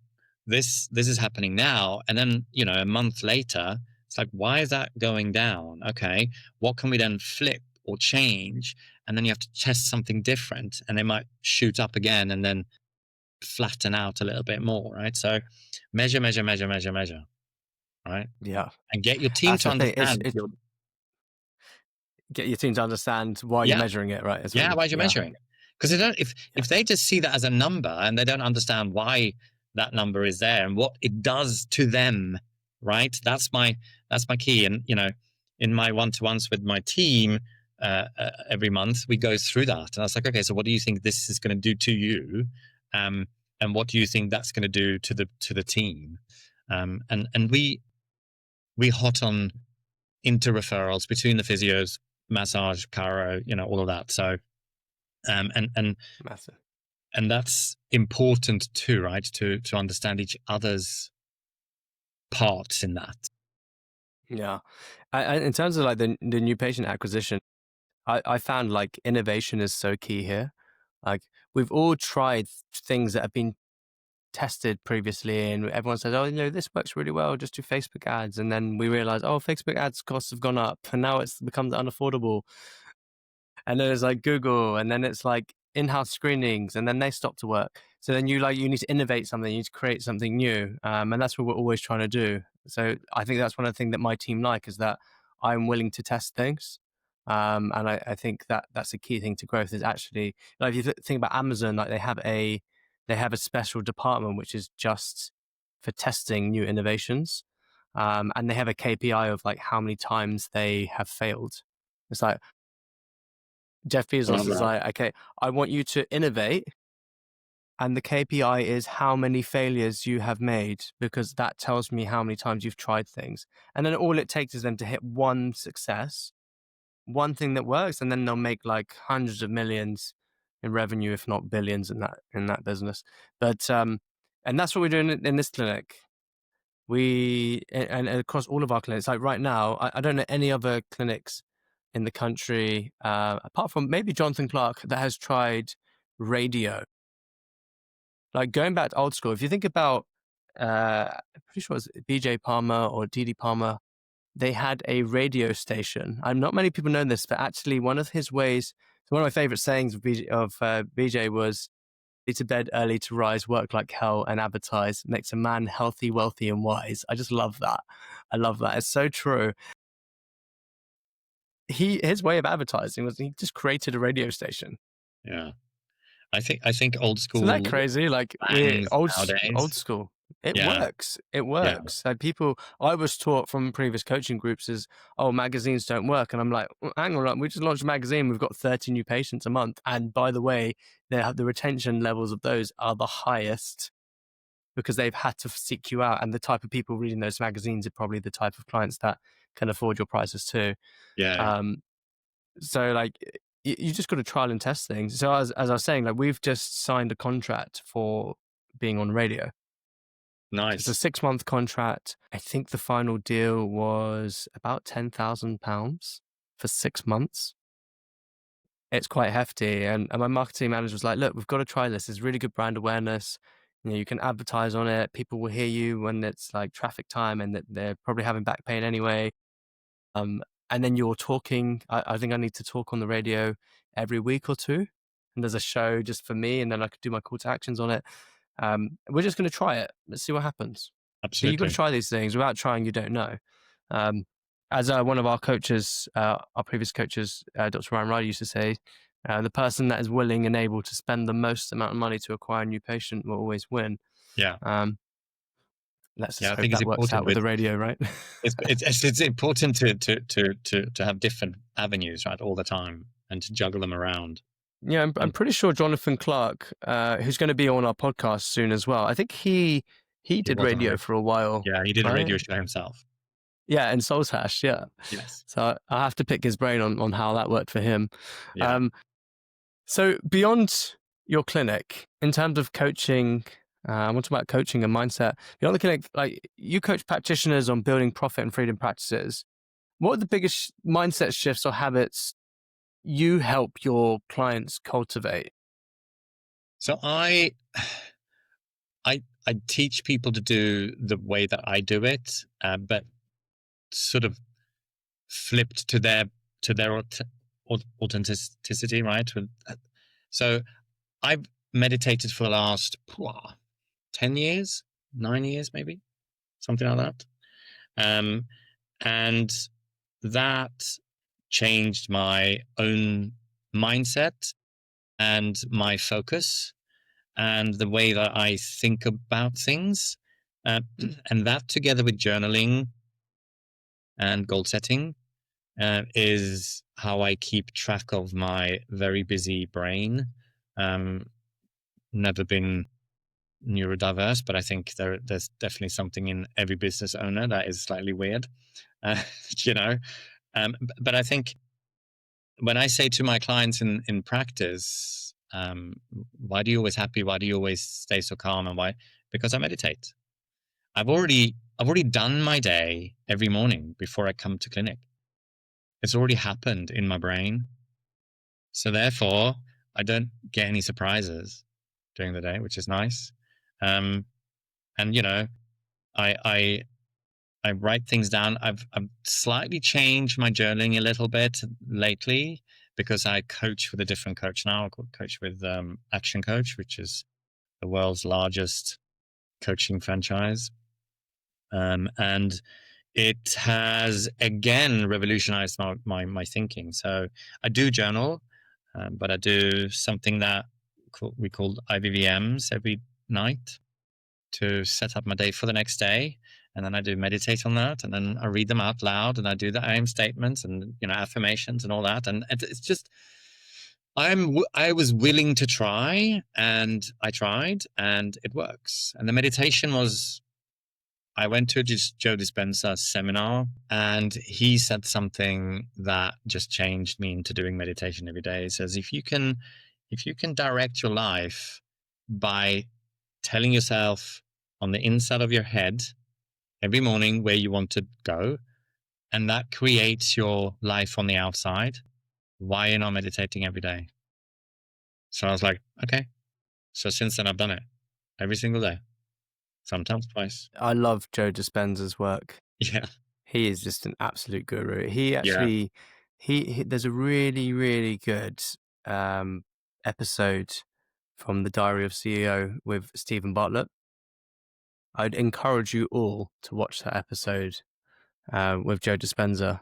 S2: this is happening now, and then a month later, it's like, why is that going down? Okay, what can we then flip or change? And then you have to test something different, and they might shoot up again and then flatten out a little bit more, right? So measure, measure, measure, measure, measure, right?
S1: Yeah,
S2: And get your team
S1: that's
S2: to
S1: the thing.
S2: understand
S1: It's get your team to understand why you're
S2: yeah.
S1: measuring it, right? Is what
S2: Yeah,
S1: you,
S2: why are you
S1: yeah,
S2: measuring? Because they don't.
S1: yeah,
S2: If they just see that as a number and they don't understand why that number is there and what it does to them, right? That's my key. And in my one-to-ones with my team, every month we go through that, and I was like, okay, so what do you think this is going to do to you, um, and what do you think that's going to do to the team, and we hot on inter referrals between the physios, massage, chiro, all of that. So and and
S1: massive.
S2: and that's important too, right? To understand each other's parts in that.
S1: Yeah. In terms of like the new patient acquisition, I found like innovation is so key here. Like we've all tried things that have been tested previously, and everyone says, "Oh, this works really well. Just do Facebook ads." And then we realize, "Oh, Facebook ads costs have gone up, and now it's becomes unaffordable." And then it's like Google, and then it's like in-house screenings, and then they stop to work. So then you need to innovate something, you need to create something new, and that's what we're always trying to do. So I think that's one of the things that my team like is that I'm willing to test things, and I think that that's a key thing to growth is actually like if you think about Amazon, like they have a special department which is just for testing new innovations, and they have a KPI of like how many times they have failed. It's like Jeff
S2: Love
S1: Bezos is
S2: that.
S1: like, okay, I want you to innovate, and the KPI is how many failures you have made because that tells me how many times you've tried things. And then all it takes is them to hit one success, one thing that works, and then they'll make like hundreds of millions in revenue, if not billions, in that business. But and that's what we're doing in this clinic. And across all of our clinics, like right now, I don't know any other clinics in the country, apart from maybe Jonathan Clark, that has tried radio. Like going back to old school, if you think about, I'm pretty sure it was BJ Palmer or Dee Palmer, they had a radio station. Not many people know this, but actually one of his ways, one of my favorite sayings of BJ was, "Eat to bed early to rise, work like hell, and advertise makes a man healthy, wealthy, and wise." I just love that. I love that. It's so true. His way of advertising was he just created a radio station.
S2: Yeah. I think old
S1: Isn't that
S2: school
S1: crazy? Like we
S2: bangs
S1: old
S2: nowadays.
S1: school. It
S2: Yeah.
S1: works. It
S2: Yeah.
S1: works. Like people, I was taught from previous coaching groups is, oh, magazines don't work, and I'm like, well, hang on, we just launched a magazine. We've got 30 new patients a month, and by the way, the retention levels of those are the highest because they've had to seek you out, and the type of people reading those magazines are probably the type of clients that can afford your prices too.
S2: Yeah.
S1: Um, so like you just got to trial and test things. So as I was saying, like we've just signed a contract for being on radio. So it's a
S2: Nice.
S1: 6-month contract. I think the final deal was about £10,000 for 6 months. It's quite hefty. And my marketing manager was like, look, we've got to try this. There's really good brand awareness. You can advertise on it. People will hear you when it's like traffic time and that they're probably having back pain anyway. And then you're talking. I think I need to talk on the radio every week or two. And there's a show just for me, and then I could do my call to actions on it. We're just going to try it. Let's see what happens. So you've got to
S2: Absolutely.
S1: try these things. Without trying, you don't know. Um, as one of our coaches, our previous coaches, Dr. Ryan Ryder used to say, the person that is willing and able to spend the most amount of money to acquire a new patient will always win.
S2: Yeah.
S1: Let's just
S2: Yeah. I
S1: hope
S2: think it's
S1: that works
S2: important
S1: out with
S2: with
S1: the radio, right?
S2: it's important to have different avenues, right, all the time and to juggle them around.
S1: Yeah, I'm
S2: And
S1: pretty sure Jonathan Clark, who's going to be on our podcast soon as well. I think he
S2: he
S1: did
S2: was on a
S1: radio for a while,
S2: yeah, he did a
S1: right?
S2: radio show himself.
S1: Yeah, and Soul's Hash, yeah.
S2: Yes.
S1: So I have to pick his brain on how that worked for him.
S2: Yeah.
S1: Um, so beyond your clinic, in terms of coaching, I want to talk about coaching and mindset. Beyond the clinic, like you coach practitioners on building profit and freedom practices. What are the biggest mindset shifts or habits you help your clients cultivate?
S2: So I teach people to do the way that I do it, but sort of flipped to their authenticity, right? So I've meditated for the last 10 years, 9 years, maybe something like that. And that changed my own mindset and my focus and the way that I think about things. And that together with journaling and goal setting is how I keep track of my very busy brain. Never been neurodiverse, but I think there's definitely something in every business owner that is slightly weird, uh, you know. But I think when I say to my clients in practice, Why do you always happy? Why do you always stay so calm? And why? Because I meditate. I've already done my day every morning before I come to clinic. It's already happened in my brain. So therefore, I don't get any surprises during the day, which is nice. Um, and I I write things down. I've slightly changed my journaling a little bit lately because I coach with a different coach now. I coach with Action Coach, which is the world's largest coaching franchise, and it has again revolutionized my thinking. So I do journal, but I do something that we call IVVMs every night to set up my day for the next day. And then I do meditate on that, and then I read them out loud, and I do the I am statements and affirmations and all that. And it's just I was willing to try, and I tried, and it works. And the meditation was I went to a Joe Dispenza seminar, and he said something that just changed me into doing meditation every day. He says if you can direct your life by telling yourself on the inside of your head every morning where you want to go, and that creates your life on the outside, why are you not meditating every day? So I was like, okay. So since then, I've done it every single day, sometimes twice.
S1: I love Joe Dispenza's work.
S2: Yeah.
S1: He is just an absolute guru. He
S2: Yeah.
S1: actually, there's a really, really good episode from the Diary of CEO with Stephen Bartlett. I'd encourage you all to watch that episode with Joe Dispenza.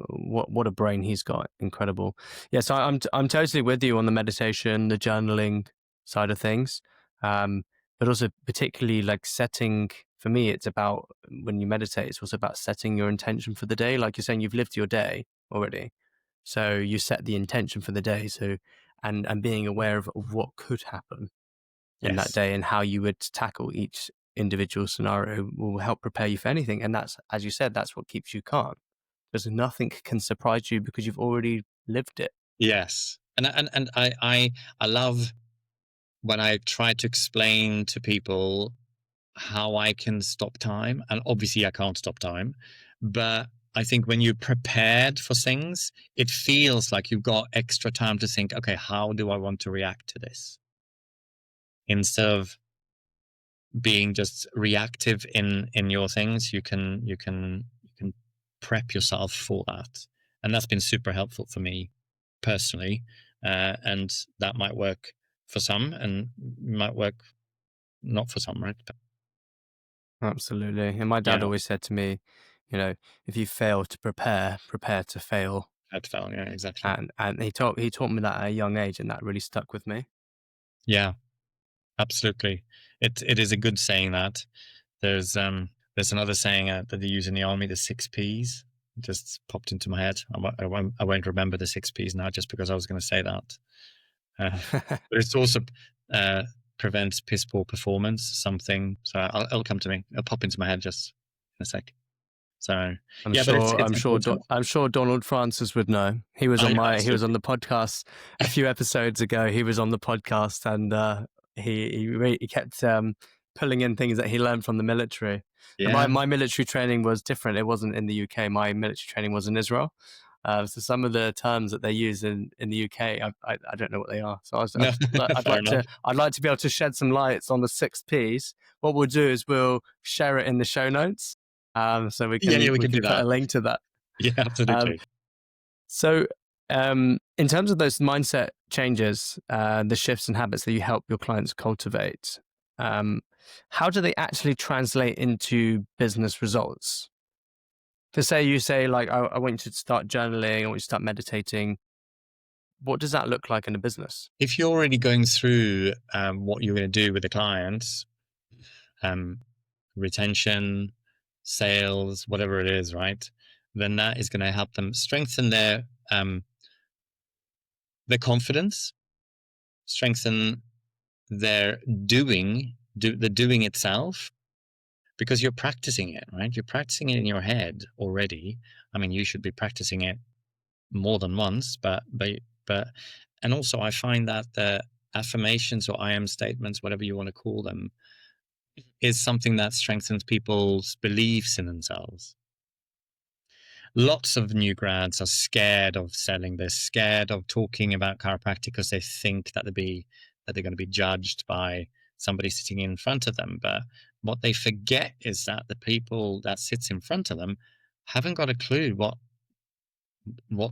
S1: What a brain he's got! Incredible. Yeah, so I'm totally with you on the meditation, the journaling side of things, but also particularly like setting. For me, it's about when you meditate. It's also about setting your intention for the day. Like you're saying, you've lived your day already, so you set the intention for the day. So and being aware of what could happen in that
S2: Yes.
S1: day and how you would tackle each individual scenario will help prepare you for anything. And that's, as you said, that's what keeps you calm because nothing can surprise you because you've already lived it.
S2: Yes. And I love when I try to explain to people how I can stop time. And obviously, I can't stop time. But I think when you're prepared for things, it feels like you've got extra time to think, okay, how do I want to react to this? Instead of being just reactive in your things, you can prep yourself for that. And that's been super helpful for me personally. And that might work for some and might work not for some, right? But
S1: Absolutely. And my dad
S2: yeah,
S1: always said to me, if you fail to prepare, prepare to fail.
S2: that fell. Yeah, exactly.
S1: And he taught me that at a young age, and that really stuck with me.
S2: Yeah, absolutely. It is a good saying that. There's another saying that they use in the army, the 6 Ps. Just popped into my head. I won't remember the 6 Ps now, just because I was going to say that. But it's also prevents piss poor performance. Something. So it'll come to me. It'll pop into my head just in a sec. So
S1: I'm
S2: yeah, but
S1: sure.
S2: it's
S1: I'm sure.
S2: important.
S1: I'm sure Donald Francis would know. He was on He was on
S2: Absolutely.
S1: the podcast a few episodes ago. He was on the podcast, and he kept pulling in things that he learned from the military. And my
S2: Yeah.
S1: my military training was different. It wasn't in the UK. My military training was in Israel. So some of the terms that they use in the UK, I don't know what they are. So
S2: No.
S1: I'd
S2: Fair
S1: like
S2: enough.
S1: to be able to shed some lights on the 6 Ps. What we'll do is we'll share it in the show notes, so we
S2: Yeah,
S1: can
S2: we can do
S1: put a
S2: that.
S1: link to that.
S2: Yeah,
S1: Um,
S2: absolutely.
S1: so in terms of those mindset changes, the shifts and habits that you help your clients cultivate, how do they actually translate into business results? To say you say like, I want you to start journaling, I want you to start meditating. What does that look like in a business?
S2: If you're already going through what you're going to do with the clients, um, retention, sales, whatever it is, right? Then that is going to help them strengthen their confidence, strengthen their the doing itself, because you're practicing it, right? You're practicing it in your head already. I mean, you should be practicing it more than once, but And also, I find that the affirmations or I am statements, whatever you want to call them, is something that strengthens people's beliefs in themselves. Lots of new grads are scared of selling. They're scared of talking about chiropractic because they think that they're going to be judged by somebody sitting in front of them. But what they forget is that the people that sits in front of them haven't got a clue what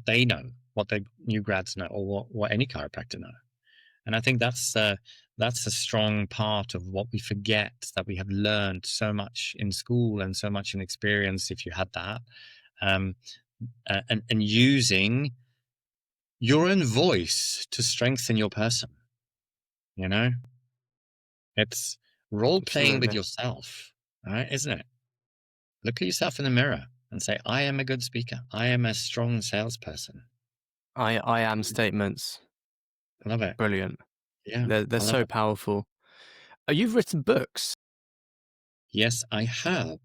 S2: they know, what the new grads know, or what any chiropractor know. And I think that's a strong part of what we forget, that we have learned so much in school and so much in experience, if you had that, um, and using your own voice to strengthen your person. You know, it's role playing with
S1: Absolutely.
S2: yourself, right? Isn't it? Look at yourself in the mirror and say, "I am a good speaker. I am a strong salesperson."
S1: I am statements.
S2: I love it.
S1: Brilliant.
S2: Yeah,
S1: They're
S2: I love
S1: so
S2: it.
S1: powerful. You've written books.
S2: Yes, I have.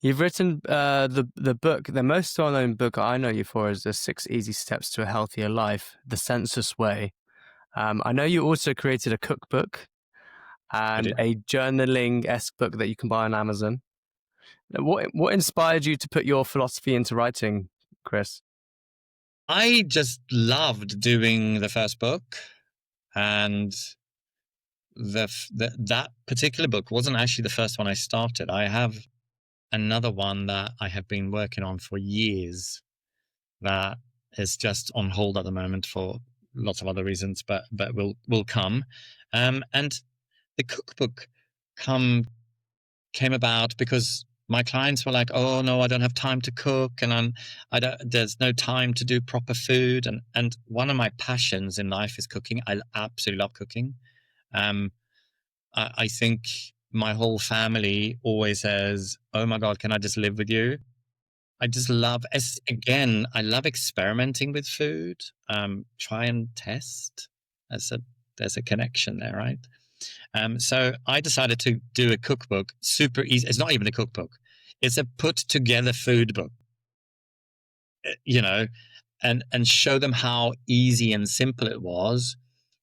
S1: You've written the book. The most well-known book I know you for is the 6 Easy Steps to a Healthier Life, the Census Way. I know you also created a cookbook
S2: I
S1: and
S2: did.
S1: a journaling-esque book that you can buy on Amazon. What inspired you to put your philosophy into writing, Kris?
S2: I just loved doing the first book, and that particular book wasn't actually the first one I started. I have another one that I have been working on for years that is just on hold at the moment for lots of other reasons, but will come. And the cookbook came about because my clients were like, "Oh no, I don't have time to cook, and I don't. There's no time to do proper food." And one of my passions in life is cooking. I absolutely love cooking. Um, I think my whole family always says, "Oh my God, can I just live with you?" I just love, again, I love experimenting with food. Try and test. There's a there's a connection there, right? So I decided to do a cookbook, super easy. It's not even a cookbook. It's a put together food book, you know, and show them how easy and simple it was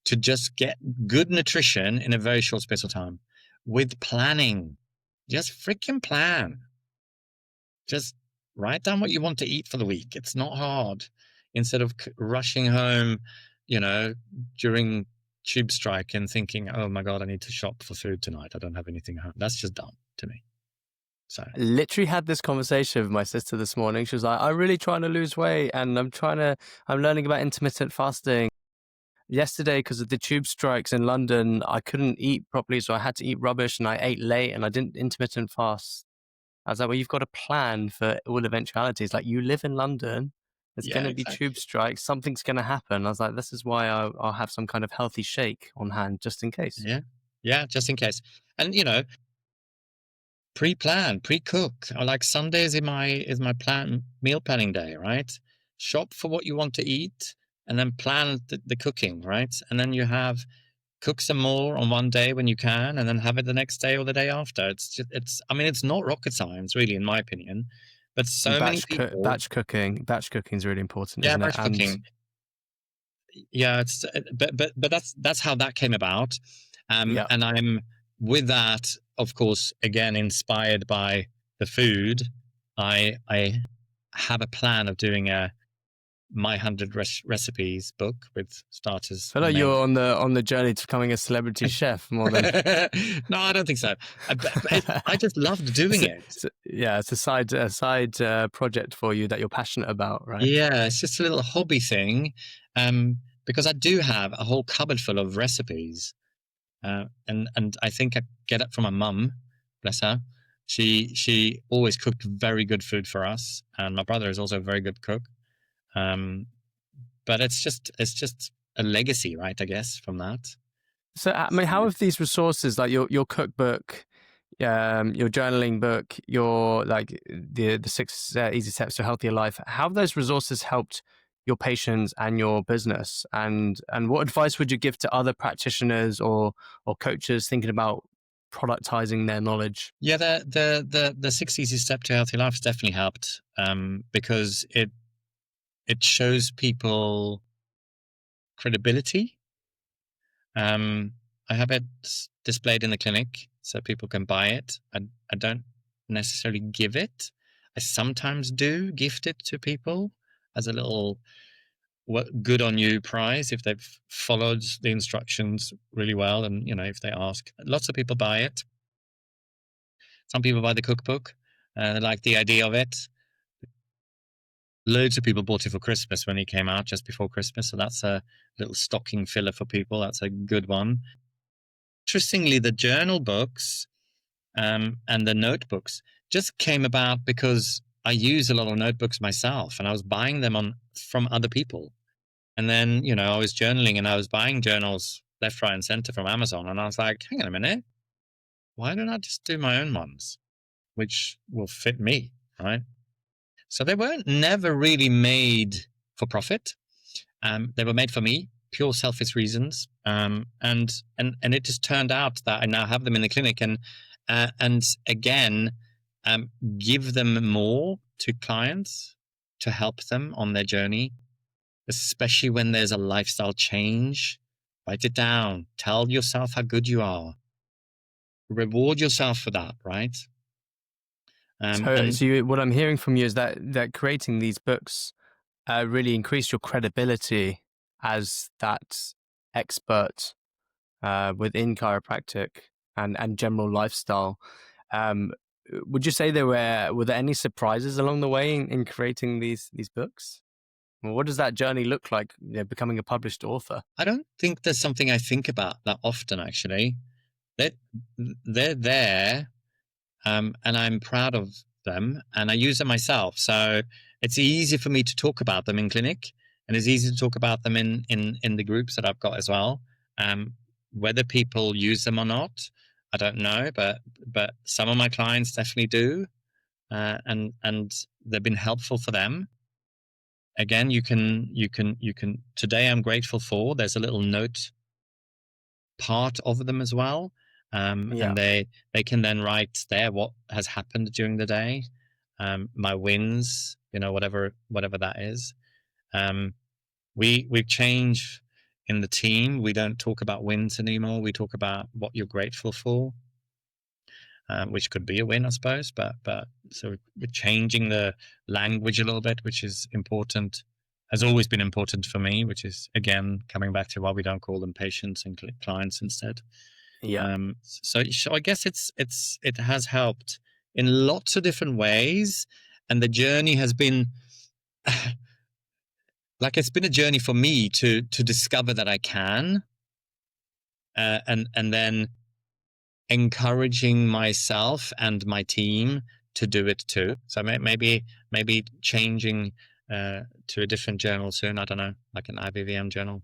S2: to just get good nutrition in a very short space of time with planning. Just freaking plan. Just write down what you want to eat for the week. It's not hard. Instead of rushing home, you know, during tube strike and thinking, "Oh my God, I need to shop for food tonight. I don't have anything home." That's just dumb to me. So
S1: I literally had this conversation with my sister this morning. She was like, "I'm really trying to lose weight, and I'm learning about intermittent fasting." Yesterday, because of the tube strikes in London, I couldn't eat properly, so I had to eat rubbish, and I ate late, and I didn't intermittent fast. I was like, "Well, you've got a plan for all eventualities. Like, you live in London, there's going
S2: yeah,
S1: to be tube
S2: exactly.
S1: strikes, something's going to happen." I was like, "This is why I'll have some kind of healthy shake on hand just in case."
S2: Yeah. Yeah, just in case. And pre-plan, pre-cook. Or like Sundays is my meal planning day, right? Shop for what you want to eat and then plan the cooking, right? And then you have cook some more on one day when you can, and then have it the next day or the day after. I mean, it's not rocket science, really, in my opinion. But
S1: And
S2: so many people,
S1: batch cooking is really important,
S2: yeah,
S1: isn't it?
S2: batch
S1: And
S2: cooking, yeah, it's but that's how that came about.
S1: yeah.
S2: And I'm with that, of course, again inspired by the food. I have a plan of doing a my 100 recipes book with starters,
S1: Feel like
S2: main.
S1: you're on the journey to becoming a celebrity chef more than
S2: No, I don't think so. I just loved doing it.
S1: yeah, it's a side project for you that you're passionate about, right?
S2: Yeah, it's just a little hobby thing, because I do have a whole cupboard full of recipes, and I think I get it from my mum, bless her. She always cooked very good food for us, and my brother is also a very good cook. Um, but it's just a legacy, right? I guess from that.
S1: So, I mean,
S2: So,
S1: how have these resources, like your cookbook, your journaling book, your like the 6 Easy Steps to a Healthier Life, how have those resources helped your patients and your business? And what advice would you give to other practitioners or coaches thinking about productizing their knowledge?
S2: yeah, the 6 easy step to healthy life has definitely helped, because it shows people credibility. I have it displayed in the clinic so people can buy it. I don't necessarily give it. I sometimes do gift it to people as a little good on you prize if they've followed the instructions really well, and if they ask. Lots of people buy it. Some people buy the cookbook. They like the idea of it. Loads of people bought it for Christmas when it came out just before Christmas, so that's a little stocking filler for people. That's a good one. Interestingly, the journal books and the notebooks just came about because I use a lot of notebooks myself, and I was buying them from other people. And then, I was journaling and I was buying journals left, right, and center from Amazon. And I was like, hang on a minute, why don't I just do my own ones, which will fit me, right? So they weren't never really made for profit. They were made for me, pure selfish reasons. And it just turned out that I now have them in the clinic and again, give them more to clients to help them on their journey, especially when there's a lifestyle change. Write it down. Tell yourself how good you are. Reward yourself for that, right?
S1: What I'm hearing from you is that creating these books really increased your credibility as that expert within chiropractic and general lifestyle. Would you say were there any surprises along the way in creating these books? Well, what does that journey look like, becoming a published author?
S2: I don't think there's something I think about that often, actually. They're there, and I'm proud of them, and I use them myself. So it's easy for me to talk about them in clinic, and it's easy to talk about them in the groups that I've got as well. Whether people use them or not, I don't know, but some of my clients definitely do, and they've been helpful for them. Again, you can today I'm grateful for, there's a little note part of them as well. And they can then write there what has happened during the day, my wins, whatever that is. We've changed in the team. We don't talk about wins anymore. We talk about what you're grateful for, which could be a win, I suppose. But so we're changing the language a little bit, which is important. Has always been important for me, which is again coming back to why we don't call them patients and clients instead.
S1: Yeah.
S2: So I guess it has helped in lots of different ways, and the journey has been like it's been a journey for me to discover that I can, and then encouraging myself and my team to do it too. So maybe changing to a different journal soon. I don't know, like an IBVM journal.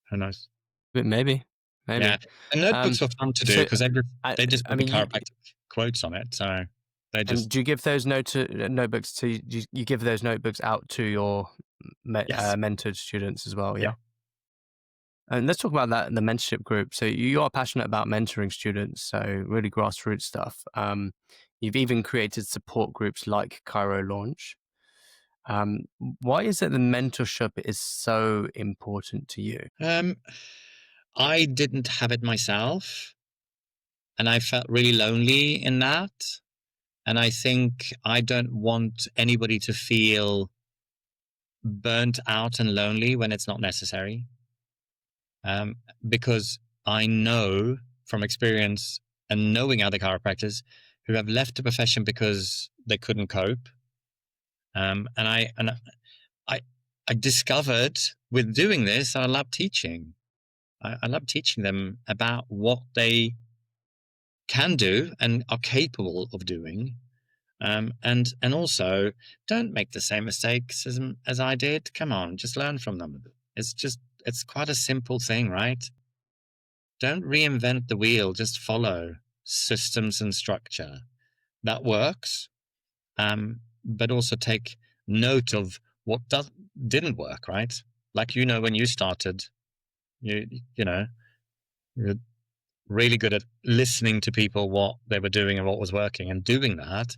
S2: Who knows?
S1: Maybe.
S2: Yeah, and notebooks were fun to do because they just put the chiropractic quotes on it. So they just.
S1: And do you give those notebooks to you give those notebooks out to your mentored students as well? Yeah. And let's talk about that, the mentorship group. So you are passionate about mentoring students, so really grassroots stuff. You've even created support groups like Chiro Launch. Why is it the mentorship is so important to you?
S2: I didn't have it myself, and I felt really lonely in that. And I think I don't want anybody to feel burnt out and lonely when it's not necessary. Because I know from experience and knowing other chiropractors who have left the profession because they couldn't cope. And I discovered with doing this, I love teaching. I love teaching them about what they can do and are capable of doing. And also don't make the same mistakes as I did. Come on, just learn from them. It's quite a simple thing, right? Don't reinvent the wheel, just follow systems and structure. That works. But also take note of what didn't work, right? Like, when you started, you're really good at listening to people, what they were doing and what was working, and doing that.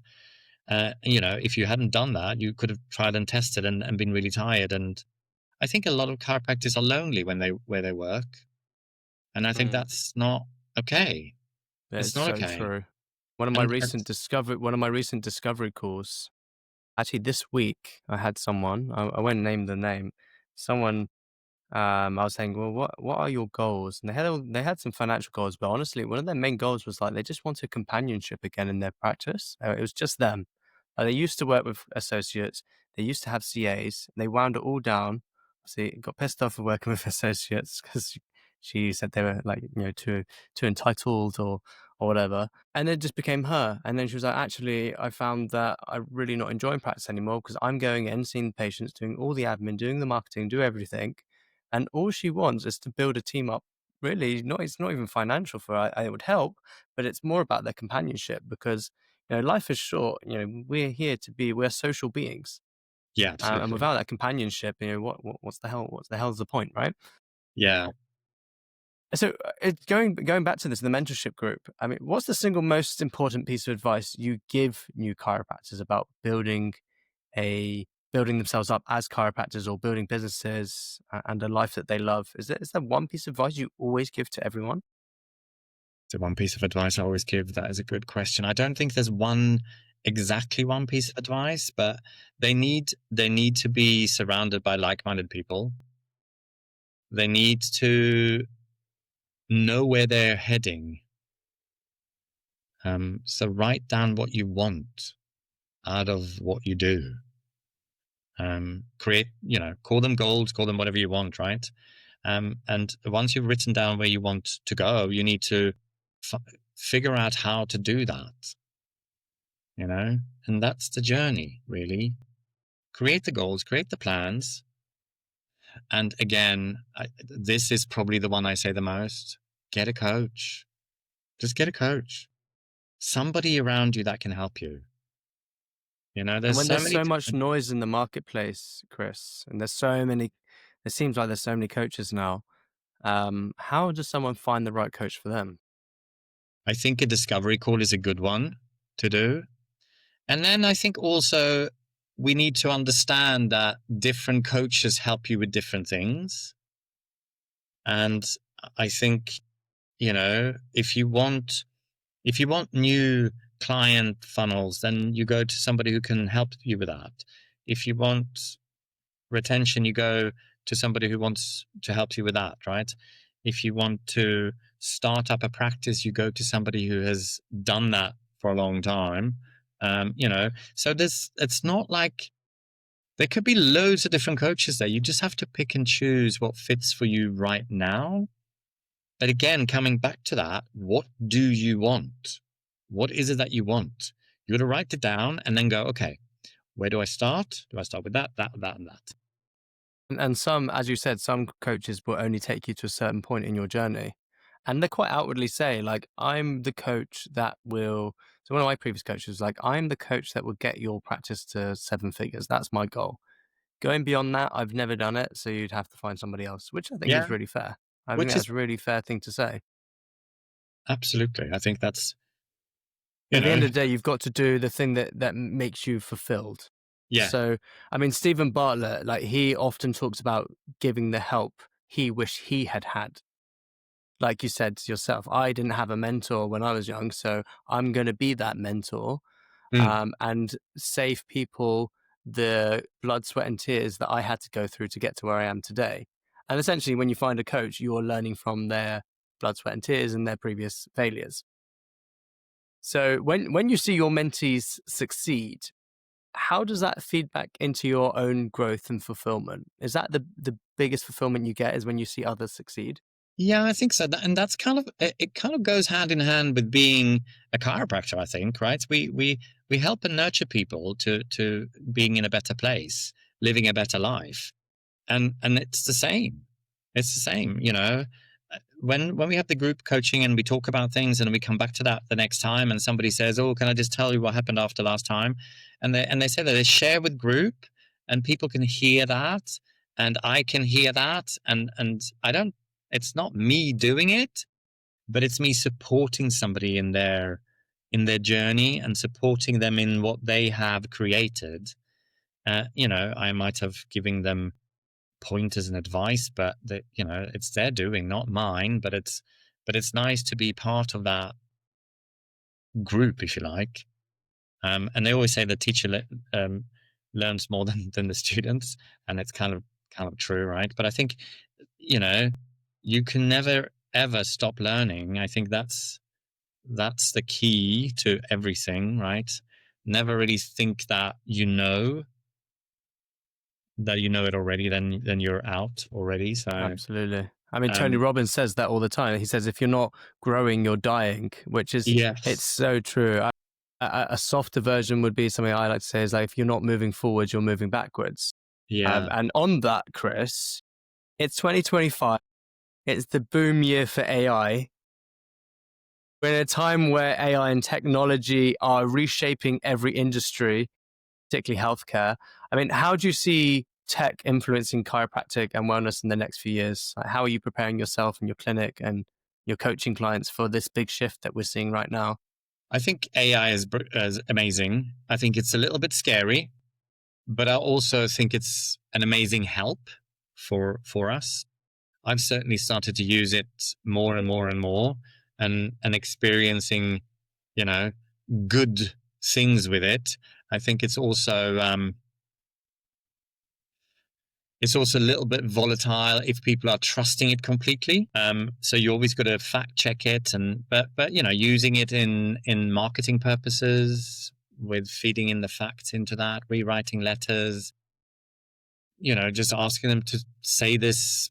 S2: If you hadn't done that, you could have tried and tested and been really tired. And I think a lot of chiropractors are lonely where they work, and I think
S1: Mm.
S2: that's not okay.
S1: That
S2: It's
S1: is
S2: not
S1: so
S2: okay.
S1: true.
S2: And that's,
S1: One of my recent discovery calls. Actually, this week I had someone. I won't name the name. Someone. I was saying, well, what are your goals? And they had some financial goals, but honestly, one of their main goals was like they just wanted companionship again in their practice. It was just them. They used to work with associates. They used to have CAs. They wound it all down. See, got pissed off of working with associates because she said they were like too entitled or whatever. And it just became her. And then she was like, actually, I found that I'm really not enjoying practice anymore because I'm going in, seeing the patients, doing all the admin, doing the marketing, do everything, and all she wants is to build a team up. Really, not it's not even financial for her. It would help, but it's more about their companionship because life is short. We're here to be. We're social beings,
S2: yeah,
S1: and
S2: absolutely.
S1: without that companionship, what's the hell? What's the hell's the point, right?
S2: Yeah.
S1: So, going back to this, the mentorship group. I mean, what's the single most important piece of advice you give new chiropractors about building themselves up as chiropractors or building businesses and a life that they love? Is there one piece of advice you always give to everyone?
S2: So one piece of advice I always give, that is a good question. I don't think there's exactly one piece of advice, but they need to be surrounded by like-minded people. They need to know where they're heading. So write down what you want out of what you do. Create, call them goals, call them whatever you want, right? And once you've written down where you want to go, you need to f- figure out how to do that, and that's the journey, really. Create the goals, create the plans. And again, this is probably the one I say the most: get a coach. Just get a coach, somebody around you that can help you.
S1: And
S2: There's
S1: when
S2: so
S1: there's
S2: many
S1: so much
S2: different.
S1: noise in the marketplace, Chris, and it seems like there's so many coaches now. How does someone find the right coach for them?
S2: I think a discovery call is a good one to do. And then I think also we need to understand that different coaches help you with different things. And I think, if you want new client funnels, then you go to somebody who can help you with that. If you want retention, you go to somebody who wants to help you with that, right? If you want to start up a practice, you go to somebody who has done that for a long time. So it's not like there could be loads of different coaches there. You just have to pick and choose what fits for you right now. But again, coming back to that, what do you want? What is it that you want? You got to write it down and then go, okay, where do I start? Do I start with that, and that?
S1: And some, as you said, some coaches will only take you to a certain point in your journey. And they quite outwardly say, like, I'm the coach that will. So, one of my previous coaches was like, I'm the coach that will get your practice to 7 figures. That's my goal. Going beyond that, I've never done it. So, you'd have to find somebody else, which I think is
S2: Yeah,
S1: really fair. I think
S2: which is
S1: that's a really fair thing to say.
S2: absolutely. I think that's, you
S1: At the
S2: know,
S1: end of the day, you've got to do the thing that makes you fulfilled.
S2: yeah.
S1: So, I mean, Stephen Bartlett, like, he often talks about giving the help he wished he had had. Like you said to yourself, I didn't have a mentor when I was young, so I'm going to be that mentor,
S2: Mm.
S1: and save people the blood, sweat, and tears that I had to go through to get to where I am today. And essentially, when you find a coach, you're learning from their blood, sweat, and tears and their previous failures. So when you see your mentees succeed, how does that feed back into your own growth and fulfillment? Is that the biggest fulfillment you get is when you see others succeed?
S2: Yeah, I think so. And that's it kind of goes hand in hand with being a chiropractor, I think, right? We help and nurture people to being in a better place, living a better life. And it's the same. It's the same, when we have the group coaching and we talk about things and we come back to that the next time and somebody says, oh, can I just tell you what happened after last time? And they say that they share with group and people can hear that and I can hear that, and I don't it's not me doing it, but it's me supporting somebody in their journey and supporting them in what they have created. I might have given them pointers and advice, but that, it's their doing, not mine. But it's nice to be part of that group, if you like. And they always say the teacher learns more than the students, and it's kind of true, right? But I think, you can never ever stop learning. I think that's the key to everything, right? Never really think that it already, then you're out already. So
S1: Absolutely. I mean, Tony
S2: um
S1: Robbins says that all the time. He says, if you're not growing, you're dying, which is, it's
S2: yes,
S1: so true. A softer version would be something I like to say is like, if you're not moving forward, you're moving backwards.
S2: yeah,
S1: And on that, Kris, it's 2025. It's the boom year for AI. We're in a time where AI and technology are reshaping every industry, particularly healthcare. I mean, how do you see tech influencing chiropractic and wellness in the next few years? Like, how are you preparing yourself and your clinic and your coaching clients for this big shift that we're seeing right now?
S2: I think AI is amazing. I think it's a little bit scary, but I also think it's an amazing help for us. I've certainly started to use it more and more and more, and experiencing, you know, good things with it. I think it's also a little bit volatile if people are trusting it completely. So you always got to fact check it, but using it in marketing purposes, with feeding in the facts into that, rewriting letters, just asking them to say this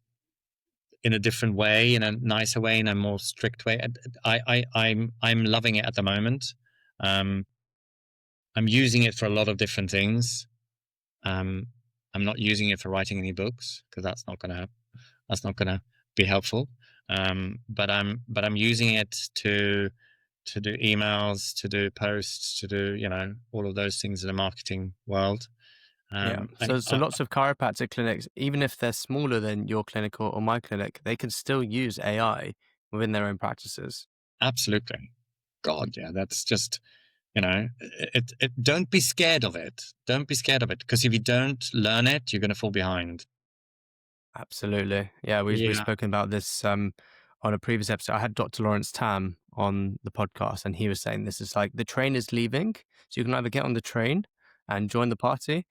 S2: in a different way, in a nicer way, in a more strict way. I'm loving it at the moment. Um, I'm using it for a lot of different things. Um, I'm not using it for writing any books, because that's not gonna be helpful. But I'm using it to do emails, to do posts, to do all of those things in the marketing world.
S1: Yeah.
S2: And
S1: So lots of chiropractic clinics, even if they're smaller than your clinic or my clinic, they can still use AI within their own practices.
S2: absolutely, God, yeah, that's just don't be scared of it. Don't be scared of it, because if you don't learn it, you're going to fall behind.
S1: Absolutely. Yeah, we've
S2: Yeah.
S1: spoken about this on a previous episode. I had Dr. Lawrence Tam on the podcast, and he was saying this is like the train is leaving, so you can either get on the train and join the party,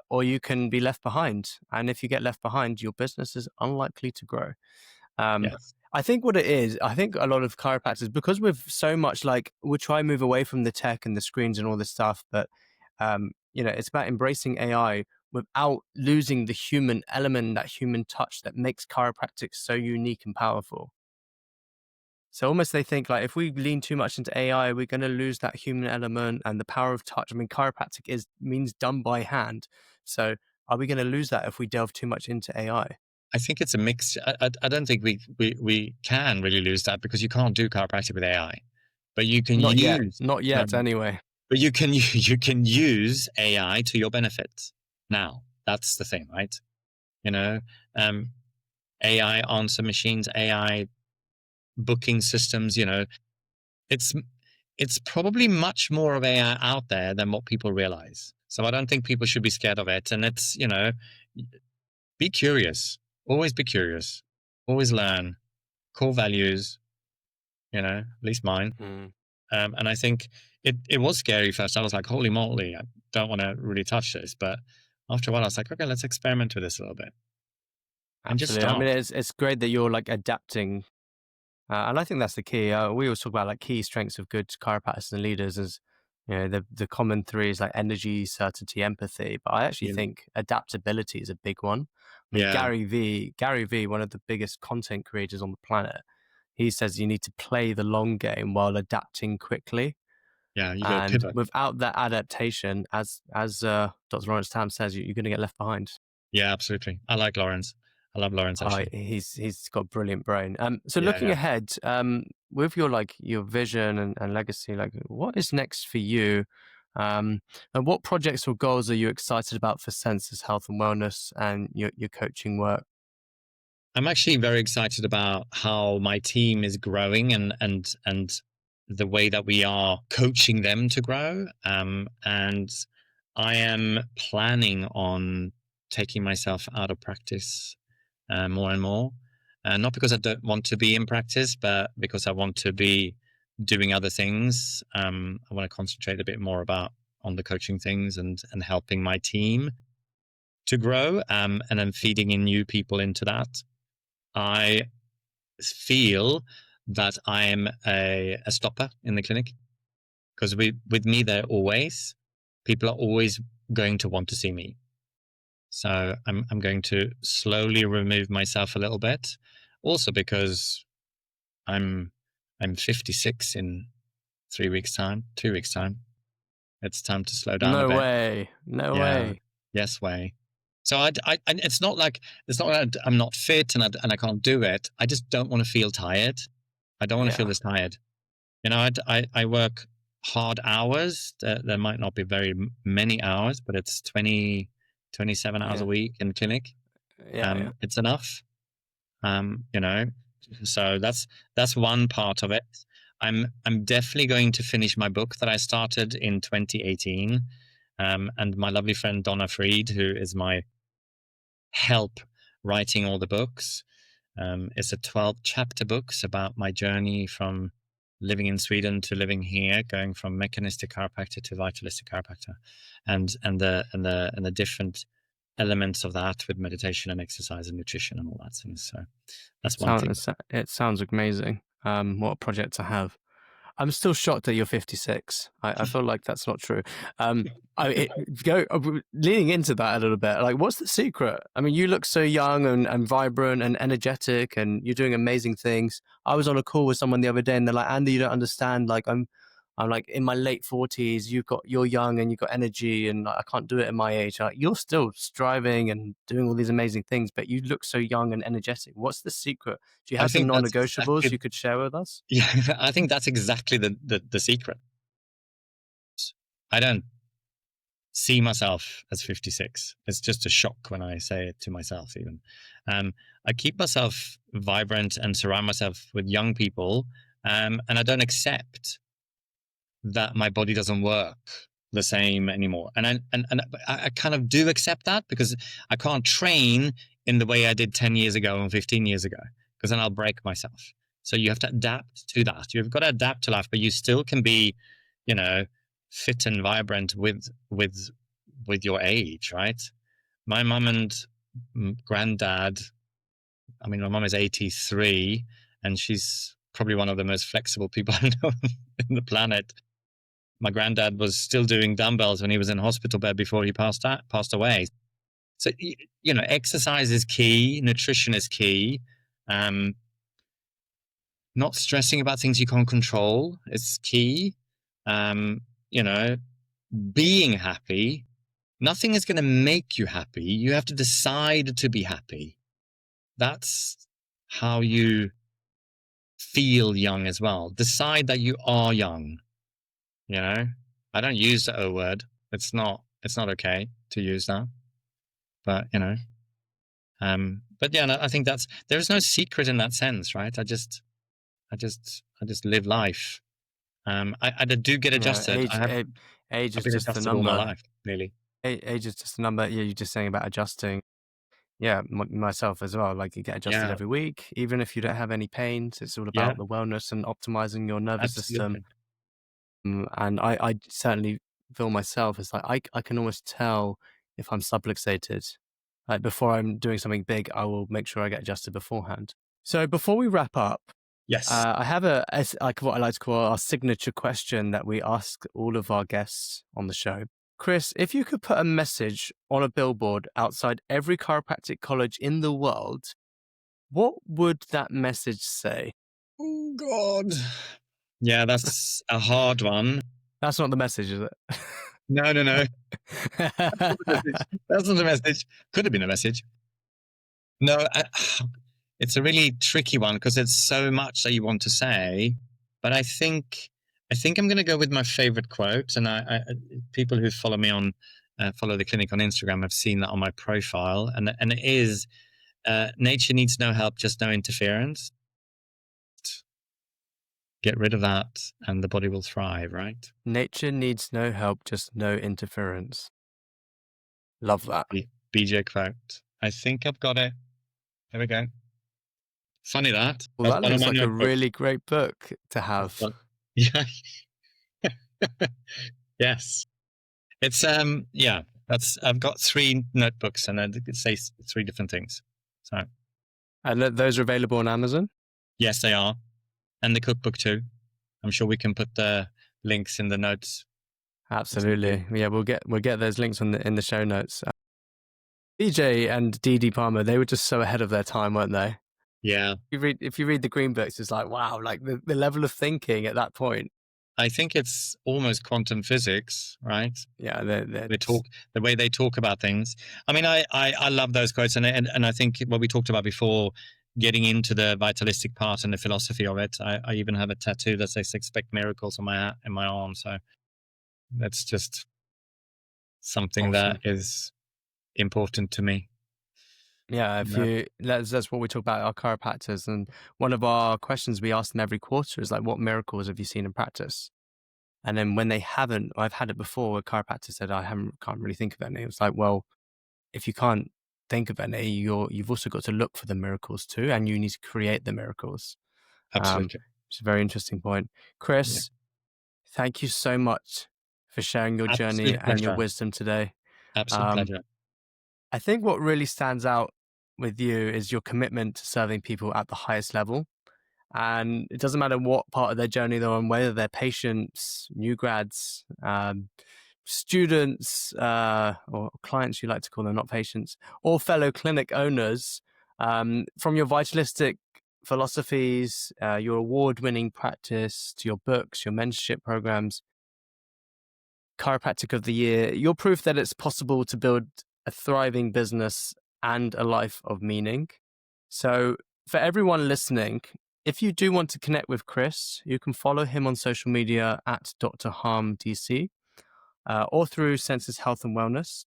S1: or you can be left behind. And if you get left behind, your business is unlikely to grow. Um,
S2: Yes.
S1: I think what it is, I think a lot of chiropractors, because we're so much like, we'll try and move away from the tech and the screens and all this stuff, but, it's about embracing AI without losing the human element, that human touch that makes chiropractic so unique and powerful. So almost they think like, if we lean too much into AI, we're going to lose that human element and the power of touch. I mean, chiropractic means done by hand. So are we going to lose that if we delve too much into AI?
S2: I think it's a mix. I don't think we can really lose that, because you can't do chiropractic with AI, but you can use
S1: Not yet
S2: um,
S1: anyway.
S2: but you can you can use AI to your benefit. Now that's the thing, right? You know, um, AI answer machines, AI booking systems. It's it's probably much more of AI out there than what people realize. So I don't think people should be scared of it. And it's be curious. Always be curious. Always learn. Core values. At least mine.
S1: Mm.
S2: And I think it was scary first. I was like, holy moly, I don't want to really touch this. But after a while, I was like, okay, let's experiment with this a little bit and just
S1: Absolutely. I
S2: start.
S1: mean, it's great that you're like adapting, and I think that's the key. We always talk about like key strengths of good chiropractors and leaders as the common three is like energy, certainty, empathy. But I actually
S2: Yeah.
S1: think adaptability is a big one. I mean,
S2: Yeah.
S1: Gary V, one of the biggest content creators on the planet, he says you need to play the long game while adapting quickly.
S2: Yeah. You got to
S1: And
S2: pivot.
S1: without that adaptation, as Dr. Lawrence Tam says, you're going to get left behind.
S2: Yeah, absolutely. I like Lawrence. I love Lawrence,
S1: Oh,
S2: actually.
S1: he's got a brilliant brain. So
S2: Yeah.
S1: looking
S2: Yeah.
S1: ahead, with your vision and legacy, like what is next for you? And what projects or goals are you excited about for Census Health and Wellness and your coaching work?
S2: I'm actually very excited about how my team is growing, and the way that we are coaching them to grow. And I am planning on taking myself out of practice more and more. Not because I don't want to be in practice, but because I want to be doing other things. I want to concentrate a bit more on the coaching things and helping my team to grow, and then feeding in new people into that. I feel that I'm a stopper in the clinic, because with me, people are always going to want to see me. So I'm going to slowly remove myself a little bit, also because I'm 56 in 2 weeks time. It's time to slow down a
S1: No
S2: bit.
S1: way. No
S2: Yeah.
S1: way.
S2: Yes way. So it's not like I'm not fit and I can't do it. I just don't want to feel tired. I don't want to feel
S1: Yeah.
S2: this tired. I work hard hours. There might not be very many hours, but it's 27 hours
S1: Yeah.
S2: a week in clinic.
S1: Yeah.
S2: It's enough. You know, so that's one part of it. I'm definitely going to finish my book that I started in 2018. And my lovely friend Donna Freed, who is my help writing all the books, it's a 12-chapter books about my journey from living in Sweden to living here, going from mechanistic chiropractor to vitalistic chiropractor, and the different elements of that with meditation and exercise and nutrition and all that things. So that's one thing.
S1: It sounds amazing. What a project to have. I'm still shocked that you're 56. I feel like that's not true. Leaning into that a little bit, like, what's the secret? I mean, you look so young and vibrant and energetic, and you're doing amazing things. I was on a call with someone the other day, and they're like, "Andy, you don't understand. Like, I'm like in my late 40s. You're young and you've got energy, and I can't do it at my age. Like, you're still striving and doing all these amazing things, but you look so young and energetic. What's the secret? Do you
S2: I
S1: have some
S2: think that's
S1: non-negotiables
S2: exactly
S1: you could share with us?"
S2: Yeah, I think that's exactly the secret. I don't see myself as 56. It's just a shock when I say it to myself, even. I keep myself vibrant and surround myself with young people, and I don't accept that my body doesn't work the same anymore. And I kind of do accept that, because I can't train in the way I did 10 years ago and 15 years ago, because then I'll break myself. So you have to adapt to that. You've got to adapt to life, but you still can be, fit and vibrant with your age, right? My mum and granddad, I mean, my mum is 83, and she's probably one of the most flexible people I know on the planet. My granddad was still doing dumbbells when he was in a hospital bed before he passed away. So, exercise is key. Nutrition is key. Not stressing about things you can't control is key. Being happy. Nothing is going to make you happy. You have to decide to be happy. That's how you feel young as well. Decide that you are young. I don't use the O word. It's not okay to use that. But but yeah, no, I think there's no secret in that sense, right? I just live life. I do get
S1: Yeah,
S2: adjusted.
S1: age
S2: I've
S1: is
S2: been
S1: just a
S2: adjusted all my
S1: number.
S2: life, really.
S1: Age is just a number. Yeah, you're just saying about adjusting. Yeah, myself as well. Like, you get adjusted
S2: Yeah,
S1: every week, even if you don't have any pains. It's all
S2: yeah,
S1: about the wellness and optimizing your nervous system.
S2: absolutely.
S1: And I certainly feel myself. It's like I can almost tell if I'm subluxated. Like, before I'm doing something big, I will make sure I get adjusted beforehand. So before we wrap up,
S2: Yes.
S1: I have like what I like to call our signature question that we ask all of our guests on the show. Kris, if you could put a message on a billboard outside every chiropractic college in the world, what would that message say?
S2: Oh God. Yeah, that's a hard one.
S1: That's not the message, is
S2: No, no, no. That's not the
S1: it?
S2: message. That's not the message. Could have been a message. No, it's a really tricky one, because it's so much that you want to say. But I think I'm going to go with my favorite quote. And people who follow me on follow the clinic on Instagram have seen that on my profile, and it is nature needs no help, just no interference. Get rid of that, and the body will thrive. Right?
S1: Nature needs no help, just no interference. Love that.
S2: BJ quote. I think I've got it. Here we go. Funny that.
S1: Well,
S2: That's
S1: that
S2: one of
S1: looks
S2: my
S1: like a
S2: notebooks.
S1: really great book to
S2: That's
S1: have.
S2: one. Yeah. Yes. It's yeah. That's I've got 3 notebooks and it says 3 different things. So
S1: And those are available on Amazon?
S2: yes, they are. And the cookbook too. I'm sure we can put the links in the notes.
S1: Absolutely. Yeah, we'll get those links in the show notes. BJ and Dee Dee Palmer, they were just so ahead of their time, weren't they?
S2: Yeah.
S1: If you read the green books, it's like, wow, like the level of thinking at that point.
S2: I think it's almost quantum physics, right?
S1: Yeah,
S2: They talk the way they talk about things. I mean, I love those quotes, and I think what we talked about before, getting into the vitalistic part and the philosophy of it. I even have a tattoo that says "expect miracles" on my arm. So that's just something that
S1: awesome.
S2: is important to me.
S1: Yeah,
S2: Yeah,
S1: that's what we talk about our chiropractors, and one of our questions we ask them every quarter is like, what miracles have you seen in practice? And then when they haven't, I've had it before, a chiropractor said, can't really think of any. It was like, well, if you can't think of any, you've also got to look for the miracles too, and you need to create the miracles.
S2: absolutely.
S1: It's a very interesting point.
S2: Yeah,
S1: Kris, thank you so much for sharing your journey
S2: absolute
S1: and your
S2: pleasure.
S1: wisdom today.
S2: Absolute
S1: Um,
S2: pleasure.
S1: I think what really stands out with you is your commitment to serving people at the highest level. And it doesn't matter what part of their journey they're on, whether they're patients, new grads, students, or clients, you like to call them, not patients, or fellow clinic owners. From your vitalistic philosophies, your award-winning practice, to your books, your mentorship programs, Chiropractic of the Year, you're proof that it's possible to build a thriving business and a life of meaning. So, for everyone listening, if you do want to connect with Kris, you can follow him on social media at Dr. Harm DC, or through Census Health and Wellness.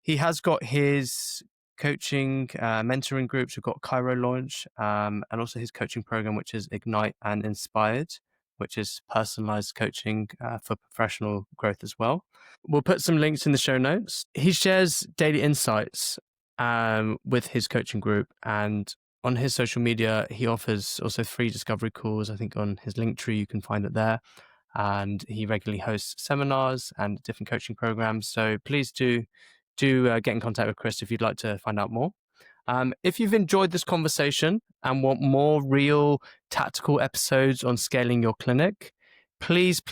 S1: He has got his coaching, mentoring groups. We've got Chiro Launch, and also his coaching program, which is Ignite and Inspired, which is personalized coaching for professional growth as well. We'll put some links in the show notes. He shares daily insights with his coaching group, and on his social media, he offers also free discovery calls. I think on his Linktree, you can find it there. And he regularly hosts seminars and different coaching programs. So please do get in contact with Kris if you'd like to find out more. If you've enjoyed this conversation and want more real tactical episodes on scaling your clinic, please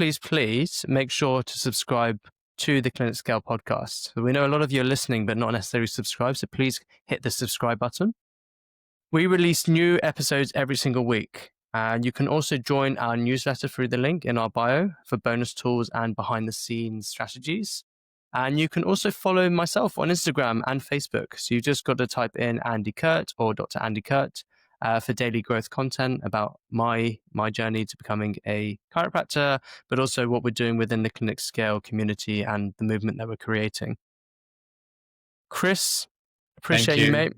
S1: make sure to subscribe to the Clinic Scale podcast. We know a lot of you are listening, but not necessarily subscribed. So please hit the subscribe button. We release new episodes every single week. And you can also join our newsletter through the link in our bio for bonus tools and behind the scenes strategies. And you can also follow myself on Instagram and Facebook. So you've just got to type in Andy Kurt or Dr. Andy Kurt for daily growth content about my journey to becoming a chiropractor, but also what we're doing within the Clinic Scale community and the movement that we're creating. Kris, appreciate you, mate.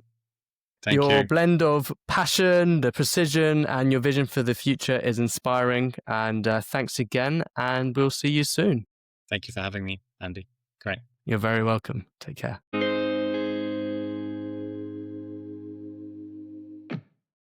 S2: Thank
S1: Your
S2: you.
S1: blend of passion, the precision, and your vision for the future is inspiring. And thanks again. And we'll see you soon.
S2: Thank you for having me, Andy. Great.
S1: You're very welcome. Take care.